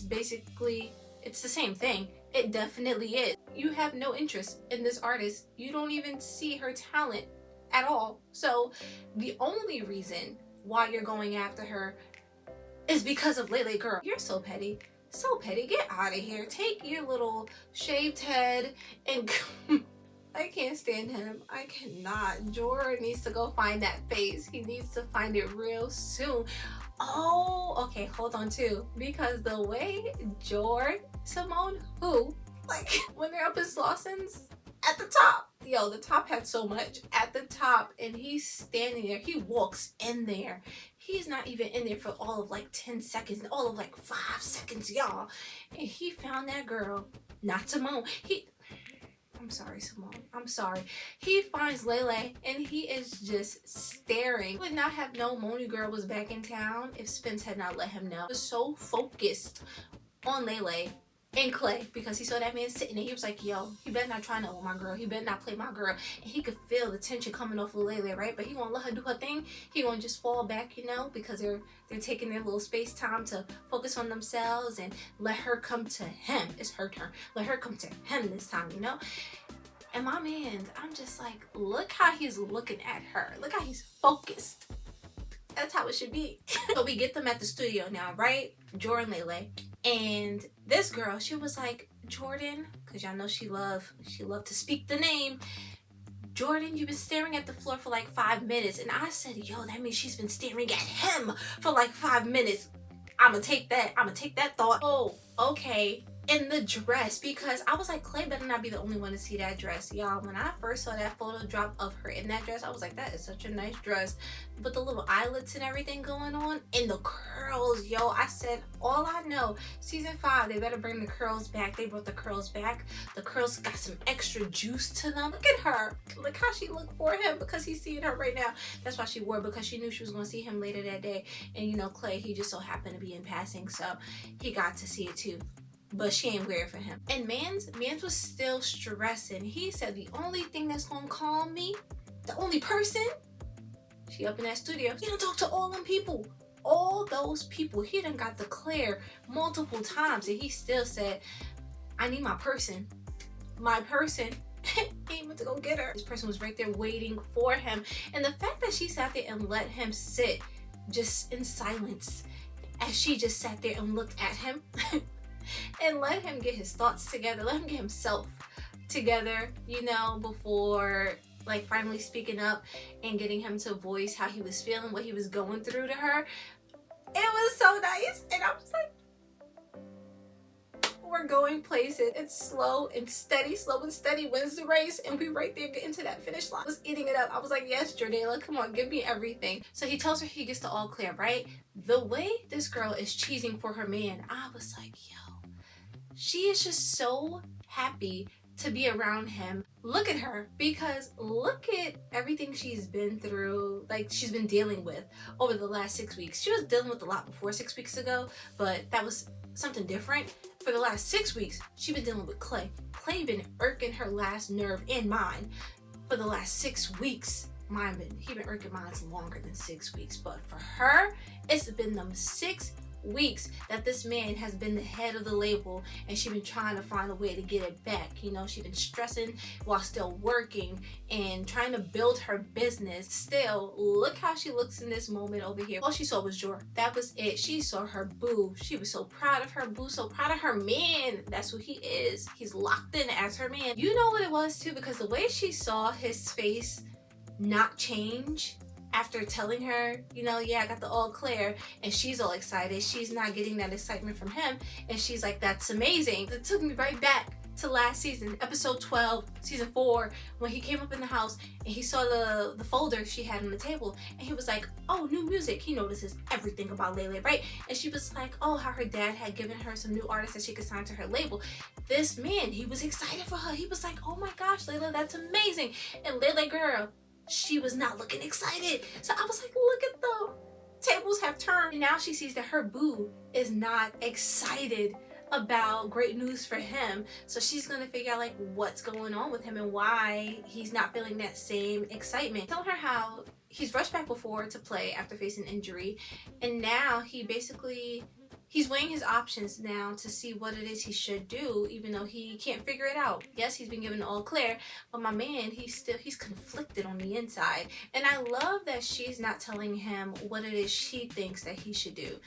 basically? It's the same thing. It definitely is. You have no interest in this artist. You don't even see her talent at all. So the only reason why you're going after her is because of Laylay girl. You're so petty. So petty. Get out of here. Take your little shaved head and I can't stand him. I cannot. Jordan needs to go find that face. He needs to find it real soon. Oh, okay, hold on too. Because the way Simone, like when they're up in Slausson's at the top. Yo, the top had so much at the top, and he's standing there. He walks in there. He's not even in there for all of like 10 seconds, all of like 5 seconds, y'all. And he found that girl, not Simone. I'm sorry, Simone. I'm sorry. He finds Laylay and he is just staring. He would not have known Moni girl was back in town if Spence had not let him know. He was so focused on Laylay and Clay because he saw that man sitting there. He was like, yo, he better not try nothing with my girl. He better not play my girl. And he could feel the tension coming off of Laylay, right? But he won't let her do her thing. He won't just fall back, you know, because they're taking their little space time to focus on themselves and let her come to him. It's her turn. Let her come to him this time, you know? And my man, I'm just like, look how he's looking at her. Look how he's focused. That's how it should be. So we get them at the studio now, right? Jordan, Laylay. And this girl, she was like, Jordan, because y'all know she loved to speak the name. Jordan, you've been staring at the floor for like 5 minutes. And I said, yo, that means she's been staring at him for like 5 minutes. I'ma take that thought. Oh, okay. In the dress, because I was like, Clay better not be the only one to see that dress, y'all. When I first saw that photo drop of her in that dress, I was like, that is such a nice dress, but the little eyelets and everything going on and the curls, yo, I said, all I know, season 5, they better bring the curls back. They brought the curls back. The curls got some extra juice to them. Look at her. Look how she looked for him, because he's seeing her right now. That's why she wore it, because she knew she was going to see him later that day. And you know, Clay, he just so happened to be in passing, so he got to see it too. But she ain't wear it for him. And Mans was still stressing. He said, the only thing that's gonna calm me, the only person, she up in that studio, he done talk to all them people. All those people. He done got declared multiple times, and he still said, I need my person. My person. He went to go get her. This person was right there waiting for him. And the fact that she sat there and let him sit just in silence as she just sat there and looked at him and let him get his thoughts together, let him get himself together, you know, before like finally speaking up and getting him to voice how he was feeling, what he was going through to her. It was so nice. And I was like, we're going places. It's slow and steady wins the race, and we right there getting to that finish line. I was eating it up. I was like, yes, Jordana, come on, give me everything. So he tells her he gets the all clear, right? The way this girl is cheesing for her man, I was like, yo, she is just so happy to be around him. Look at her, because look at everything she's been through, like she's been dealing with over the last 6 weeks. She was dealing with a lot before 6 weeks ago, but that was something different. For the last 6 weeks, she's been dealing with Clay. Clay been irking her last nerve and mine for the last 6 weeks. He been irking mine longer than 6 weeks, but for her, it's been them 6 weeks that this man has been the head of the label, and she been trying to find a way to get it back. You know, she been stressing while still working and trying to build her business. Still, look how she looks in this moment over here. All she saw was Jor. That was it. She saw her boo. She was so proud of her boo, so proud of her man. That's who he is. He's locked in as her man. You know what it was too, because the way she saw his face not change after telling her, you know, yeah, I got the all clear, and she's all excited. She's not getting that excitement from him, and she's like, that's amazing. It took me right back to last season, episode 12, season 4, when he came up in the house and he saw the folder she had on the table, and he was like, oh, new music. He notices everything about Laylay, right? And she was like, oh, how her dad had given her some new artists that she could sign to her label. This man, he was excited for her. He was like, oh my gosh, Laylay, that's amazing. And Laylay girl, she was not looking excited. So I was like, look at the tables have turned. And now she sees that her boo is not excited about great news for him. So she's gonna figure out like what's going on with him and why he's not feeling that same excitement. Tell her how he's rushed back before to play after facing injury, and now he's weighing his options now to see what it is he should do, even though he can't figure it out. Yes, he's been given all clear, but my man, he's conflicted on the inside. And I love that she's not telling him what it is she thinks that he should do.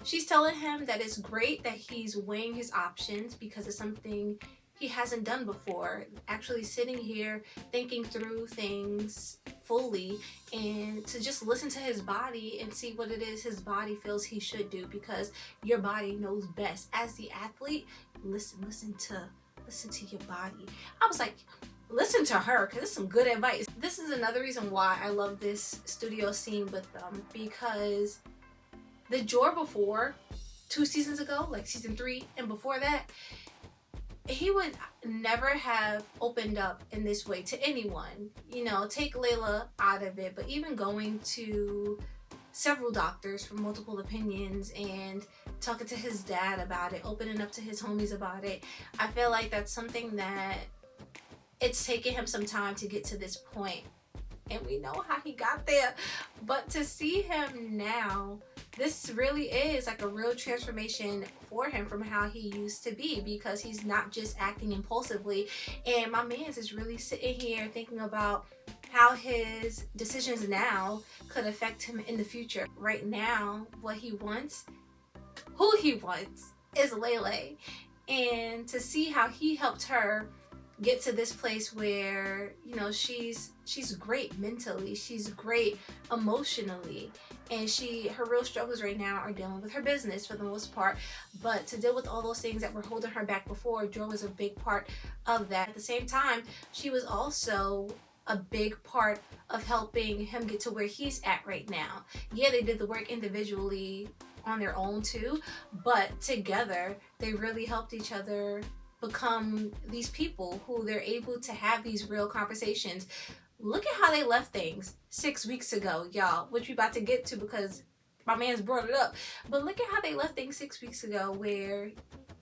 She's telling him that it's great that he's weighing his options because it's something he hasn't done before. Actually sitting here thinking through things fully, and to just listen to his body and see what it is his body feels he should do, because your body knows best. As the athlete, listen to your body. I was like, listen to her, because it's some good advice. This is another reason why I love this studio scene with them, because the Jor before, 2 seasons ago, like season 3 and before that, he would never have opened up in this way to anyone. You know, take Layla out of it, but even going to several doctors for multiple opinions and talking to his dad about it, opening up to his homies about it, I feel like that's something that it's taken him some time to get to this point. And we know how he got there. But to see him now, this really is like a real transformation for him from how he used to be, because he's not just acting impulsively. And my man's is really sitting here thinking about how his decisions now could affect him in the future. Right now, what he wants, who he wants, is Laylay. And to see how he helped her get to this place where, you know, she's great mentally, she's great emotionally, and her real struggles right now are dealing with her business for the most part. But to deal with all those things that were holding her back before, Joe was a big part of that. At the same time, she was also a big part of helping him get to where he's at right now. Yeah, they did the work individually on their own too, but together they really helped each other become these people who they're able to have these real conversations. Look at how they left things 6 weeks ago, y'all, which we about to get to because my man's brought it up. But look at how they left things 6 weeks ago, where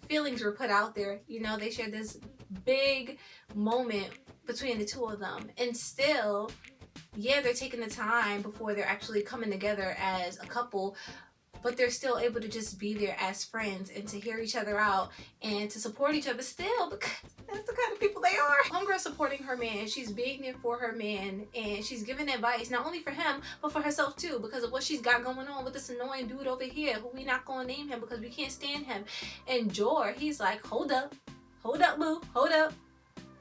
feelings were put out there. You know, they shared this big moment between the two of them, and still, yeah, they're taking the time before they're actually coming together as a couple, but they're still able to just be there as friends and to hear each other out and to support each other still, because that's the kind of people they are. Homegirl supporting her man, she's being there for her man, and she's giving advice not only for him but for herself too, because of what she's got going on with this annoying dude over here who we not gonna name him because we can't stand him. And Jor, he's like, hold up boo, hold up.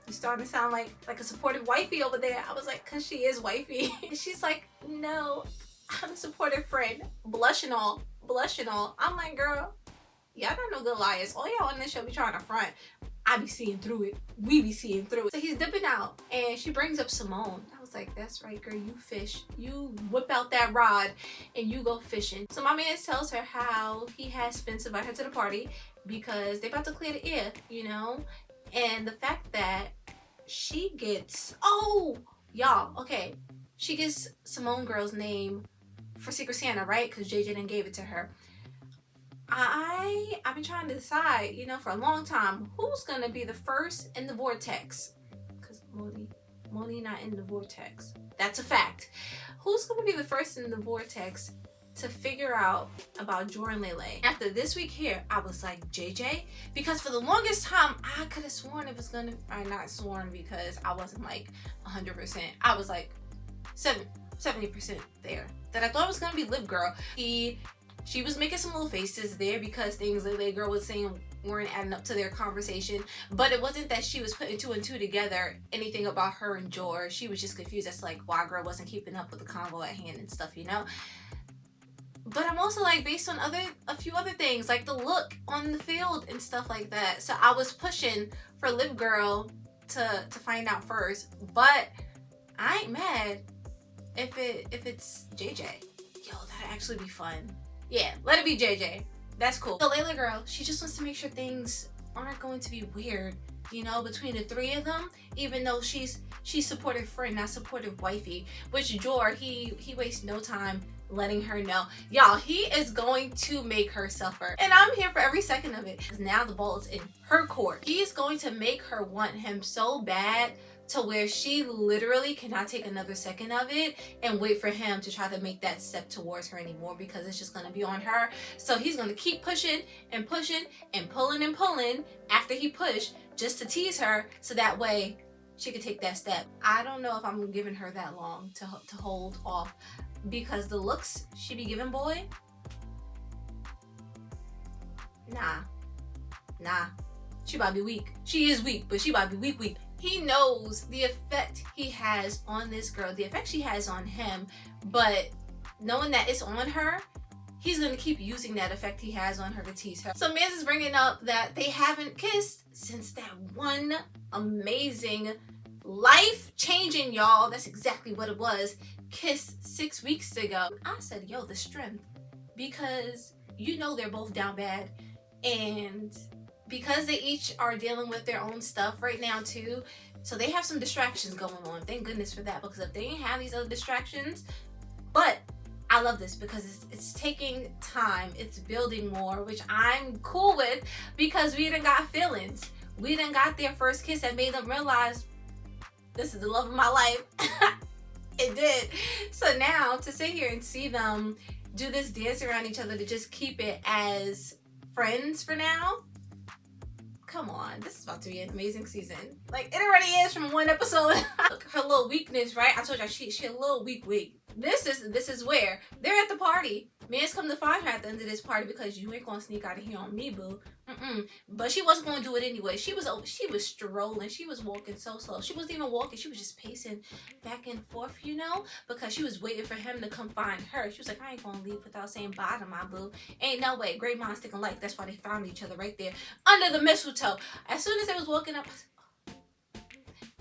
You're starting to sound like a supportive wifey over there. I was like, cause she is wifey. And she's like, no, I'm a supportive friend. Blush and all. I'm like, girl, y'all not no good liars. All y'all on this show be trying to front. I be seeing through it. We be seeing through it. So he's dipping out, and she brings up Simone. I was like, that's right, girl, you fish. You whip out that rod and you go fishing. So my man tells her how he has Spence invite her to the party because they about to clear the air, you know? And the fact that she gets, oh, y'all, okay, she gets Simone girl's name for Secret Santa, right? Because JJ didn't gave it to her. I've been trying to decide, for a long time, who's gonna be the first in the vortex? Because Moni not in the vortex. That's a fact. Who's gonna be the first in the vortex to figure out about Jor and Laylay? After this week here, I was like, JJ, because for the longest time I could have sworn it was gonna. I not sworn because I wasn't like 100%. I was like 70% there. That I thought it was gonna be Liv Girl. She was making some little faces there because things Laylay girl was saying weren't adding up to their conversation. But it wasn't that she was putting two and two together, anything about her and Jor. She was just confused as to like why girl wasn't keeping up with the convo at hand and stuff, But I'm also like, based on a few other things, like the look on the field and stuff like that. So I was pushing for Liv Girl to find out first. But I ain't mad if it's JJ. Yo, that'd actually be fun. Yeah, let it be JJ. That's cool. The Laylay girl, she just wants to make sure things aren't going to be weird, between the three of them, even though she's supportive friend, not supportive wifey. Which Jor, he wastes no time letting her know. Y'all, he is going to make her suffer. And I'm here for every second of it. Now the ball is in her court. He's going to make her want him so bad to where she literally cannot take another second of it and wait for him to try to make that step towards her anymore, because it's just going to be on her. So he's going to keep pushing and pushing and pulling after he pushed, just to tease her so that way she could take that step. I don't know if I'm giving her that long to hold off, because the looks she be giving boy, nah, she about to be weak. She is weak, but she about to be weak. He knows the effect he has on this girl, the effect she has on him, but knowing that it's on her, he's gonna keep using that effect he has on her to tease her. So Mans is bringing up that they haven't kissed since that one amazing, life-changing, y'all, that's exactly what it was, kiss 6 weeks ago. I said, yo, the strength, because they're both down bad, and because they each are dealing with their own stuff right now too, so they have some distractions going on. Thank goodness for that, because if they didn't have these other distractions, but I love this because it's taking time, it's building more, which I'm cool with, because we done got feelings. We done got their first kiss that made them realize this is the love of my life. It did. So now to sit here and see them do this dance around each other to just keep it as friends for now, come on, this is about to be an amazing season. Like, it already is from one episode. Look, her little weakness, right? I told you she a little weak. This is where they're at the party. Man's come to find her at the end of this party, because you ain't gonna sneak out of here on me, boo. But she wasn't gonna do it anyway. She was strolling. She was walking so slow. She wasn't even walking. She was just pacing back and forth, because she was waiting for him to come find her. She was like, I ain't gonna leave without saying bye to my boo. Ain't no way. Great minds think alike. That's why they found each other right there under the mistletoe. As soon as they was walking up,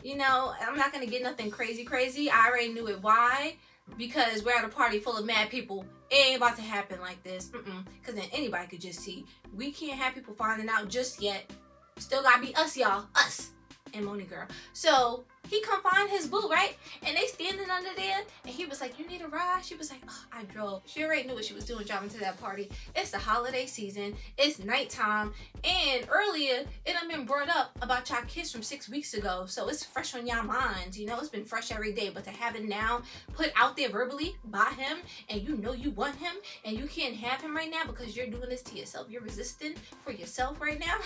I'm not gonna get nothing crazy. I already knew it. Why? Because we're at a party full of mad people. It ain't about to happen like this. Because then anybody could just see. We can't have people finding out just yet. Still gotta be us, y'all. Us and Moni girl. So he come find his boo, right? And they standing under there, and he was like, you need a ride? She was like, oh, I drove. She already knew what she was doing driving to that party. It's the holiday season. It's nighttime. And earlier, it done been brought up about y'all kiss from 6 weeks ago. So it's fresh on y'all minds. It's been fresh every day. But to have it now put out there verbally by him, and you want him, and you can't have him right now because you're doing this to yourself. You're resisting for yourself right now.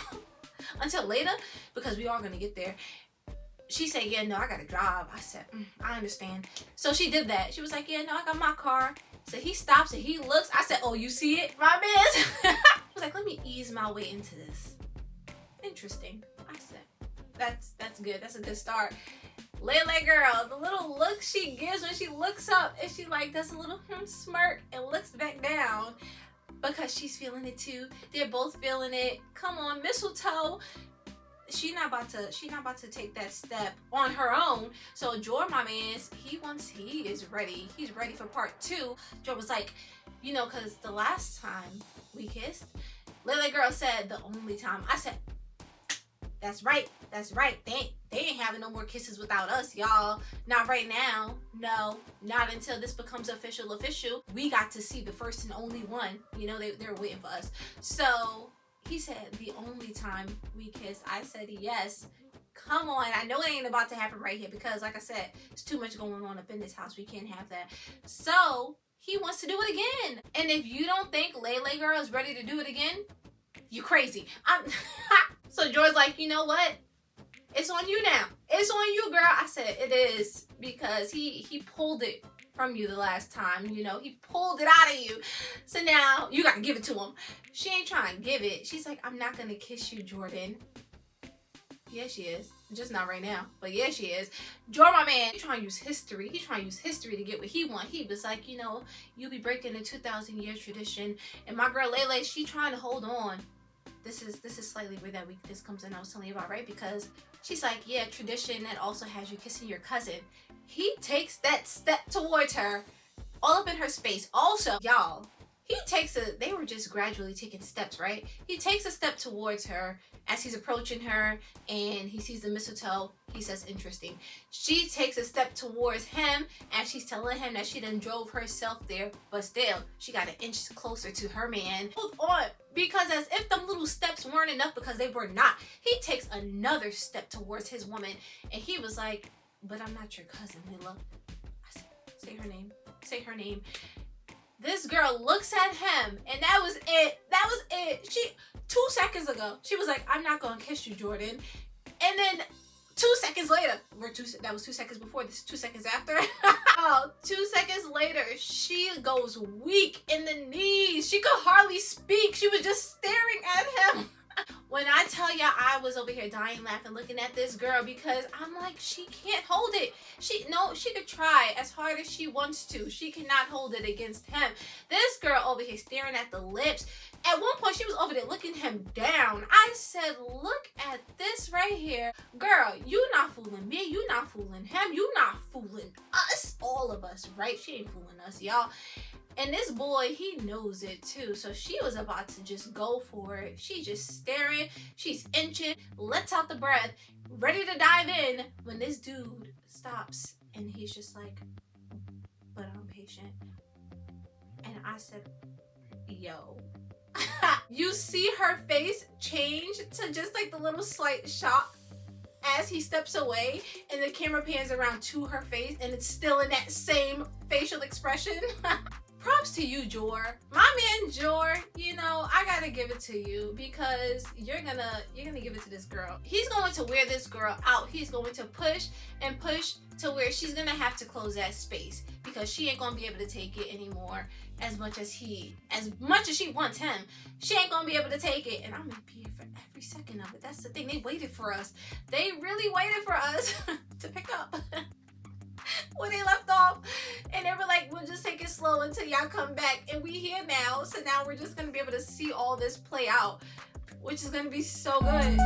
Until later, because we are going to get there. She said, yeah, no, I got to drive. I said, I understand. So she did that. She was like, yeah, no, I got my car. So he stops and he looks. I said, oh, you see it, my man? I was like, let me ease my way into this. Interesting. I said, that's good. That's a good start. Laylay girl, the little look she gives when she looks up, and she like does a little smirk and looks back down. Because she's feeling it too. They're both feeling it. Come on, mistletoe. She's not about to take that step on her own. So Jor, my man, he is ready. He's ready for part 2. Jor was like, because the last time we kissed, Laylay girl said the only time. I said, That's right. That's right. They ain't having no more kisses without us, y'all. Not right now. No, not until this becomes official. We got to see the first and only one. You know, they're waiting for us. So he said the only time we kissed, I said yes. Come on, I know it ain't about to happen right here because, like I said, it's too much going on up in this house. We can't have that. So he wants to do it again. And if you don't think Laylay girl is ready to do it again, you crazy. So George's like, you know what? It's on you now. It's on you, girl. I said it is because he pulled it from you the last time. You know, he pulled it out of you. So now you got to give it to him. She ain't trying to give it. She's like, I'm not going to kiss you, Jordan. Yeah, she is. Just not right now. But yeah, she is. Jordan, my man, he's trying to use history. He's trying to use history to get what he wants. He was like, you know, you'll be breaking a 2,000-year tradition. And my girl Laylay, she trying to hold on. This is slightly where that weakness comes in I was telling you about, right? Because she's like, yeah, tradition that also has you kissing your cousin. He takes that step towards her, all up in her space. Also, y'all, they were just gradually taking steps, right? He takes a step towards her as he's approaching her and he sees the mistletoe. He says, interesting. She takes a step towards him and she's telling him that she done drove herself there, but still, she got an inch closer to her man. Hold on, because as if them little steps weren't enough, because they were not, he takes another step towards his woman and he was like, but I'm not your cousin, Lila. I said, say her name. Say her name. This girl looks at him and that was it. That was it. 2 seconds ago, she was like, I'm not gonna kiss you, Jordan. And then 2 seconds later, that was 2 seconds before, this is 2 seconds after. 2 seconds later, she goes weak in the knees. She could hardly speak. She was just staring at him. When I tell ya, I was over here dying laughing looking at this girl because I'm like, she can't hold it. She could try as hard as she wants to. She cannot hold it against him. This girl over here staring at the lips. At one point, she was over there looking him down. I said, look at this right here. Girl, you not fooling me. You not fooling him. You not fooling us. All of us, right? She ain't fooling us, y'all. And this boy, he knows it too. So she was about to just go for it. She just staring. She's inching. Lets out the breath. Ready to dive in. When this dude stops. And he's just like, but I'm patient. And I said, yo. You see her face change to just like the little slight shock as he steps away. And the camera pans around to her face. And it's still in that same facial expression. Props to you, Jor. My man Jor, you know, I gotta give it to you because you're gonna give it to this girl. He's going to wear this girl out. He's going to push and push to where she's gonna have to close that space because she ain't gonna be able to take it anymore as much as she wants him. She ain't gonna be able to take it. And I'm gonna be here for every second of it. That's the thing. They waited for us. They really waited for us to pick up. When they left off and they were like, we'll just take it slow until y'all come back, and we here now, so now we're just gonna be able to see all this play out, which is gonna be so good.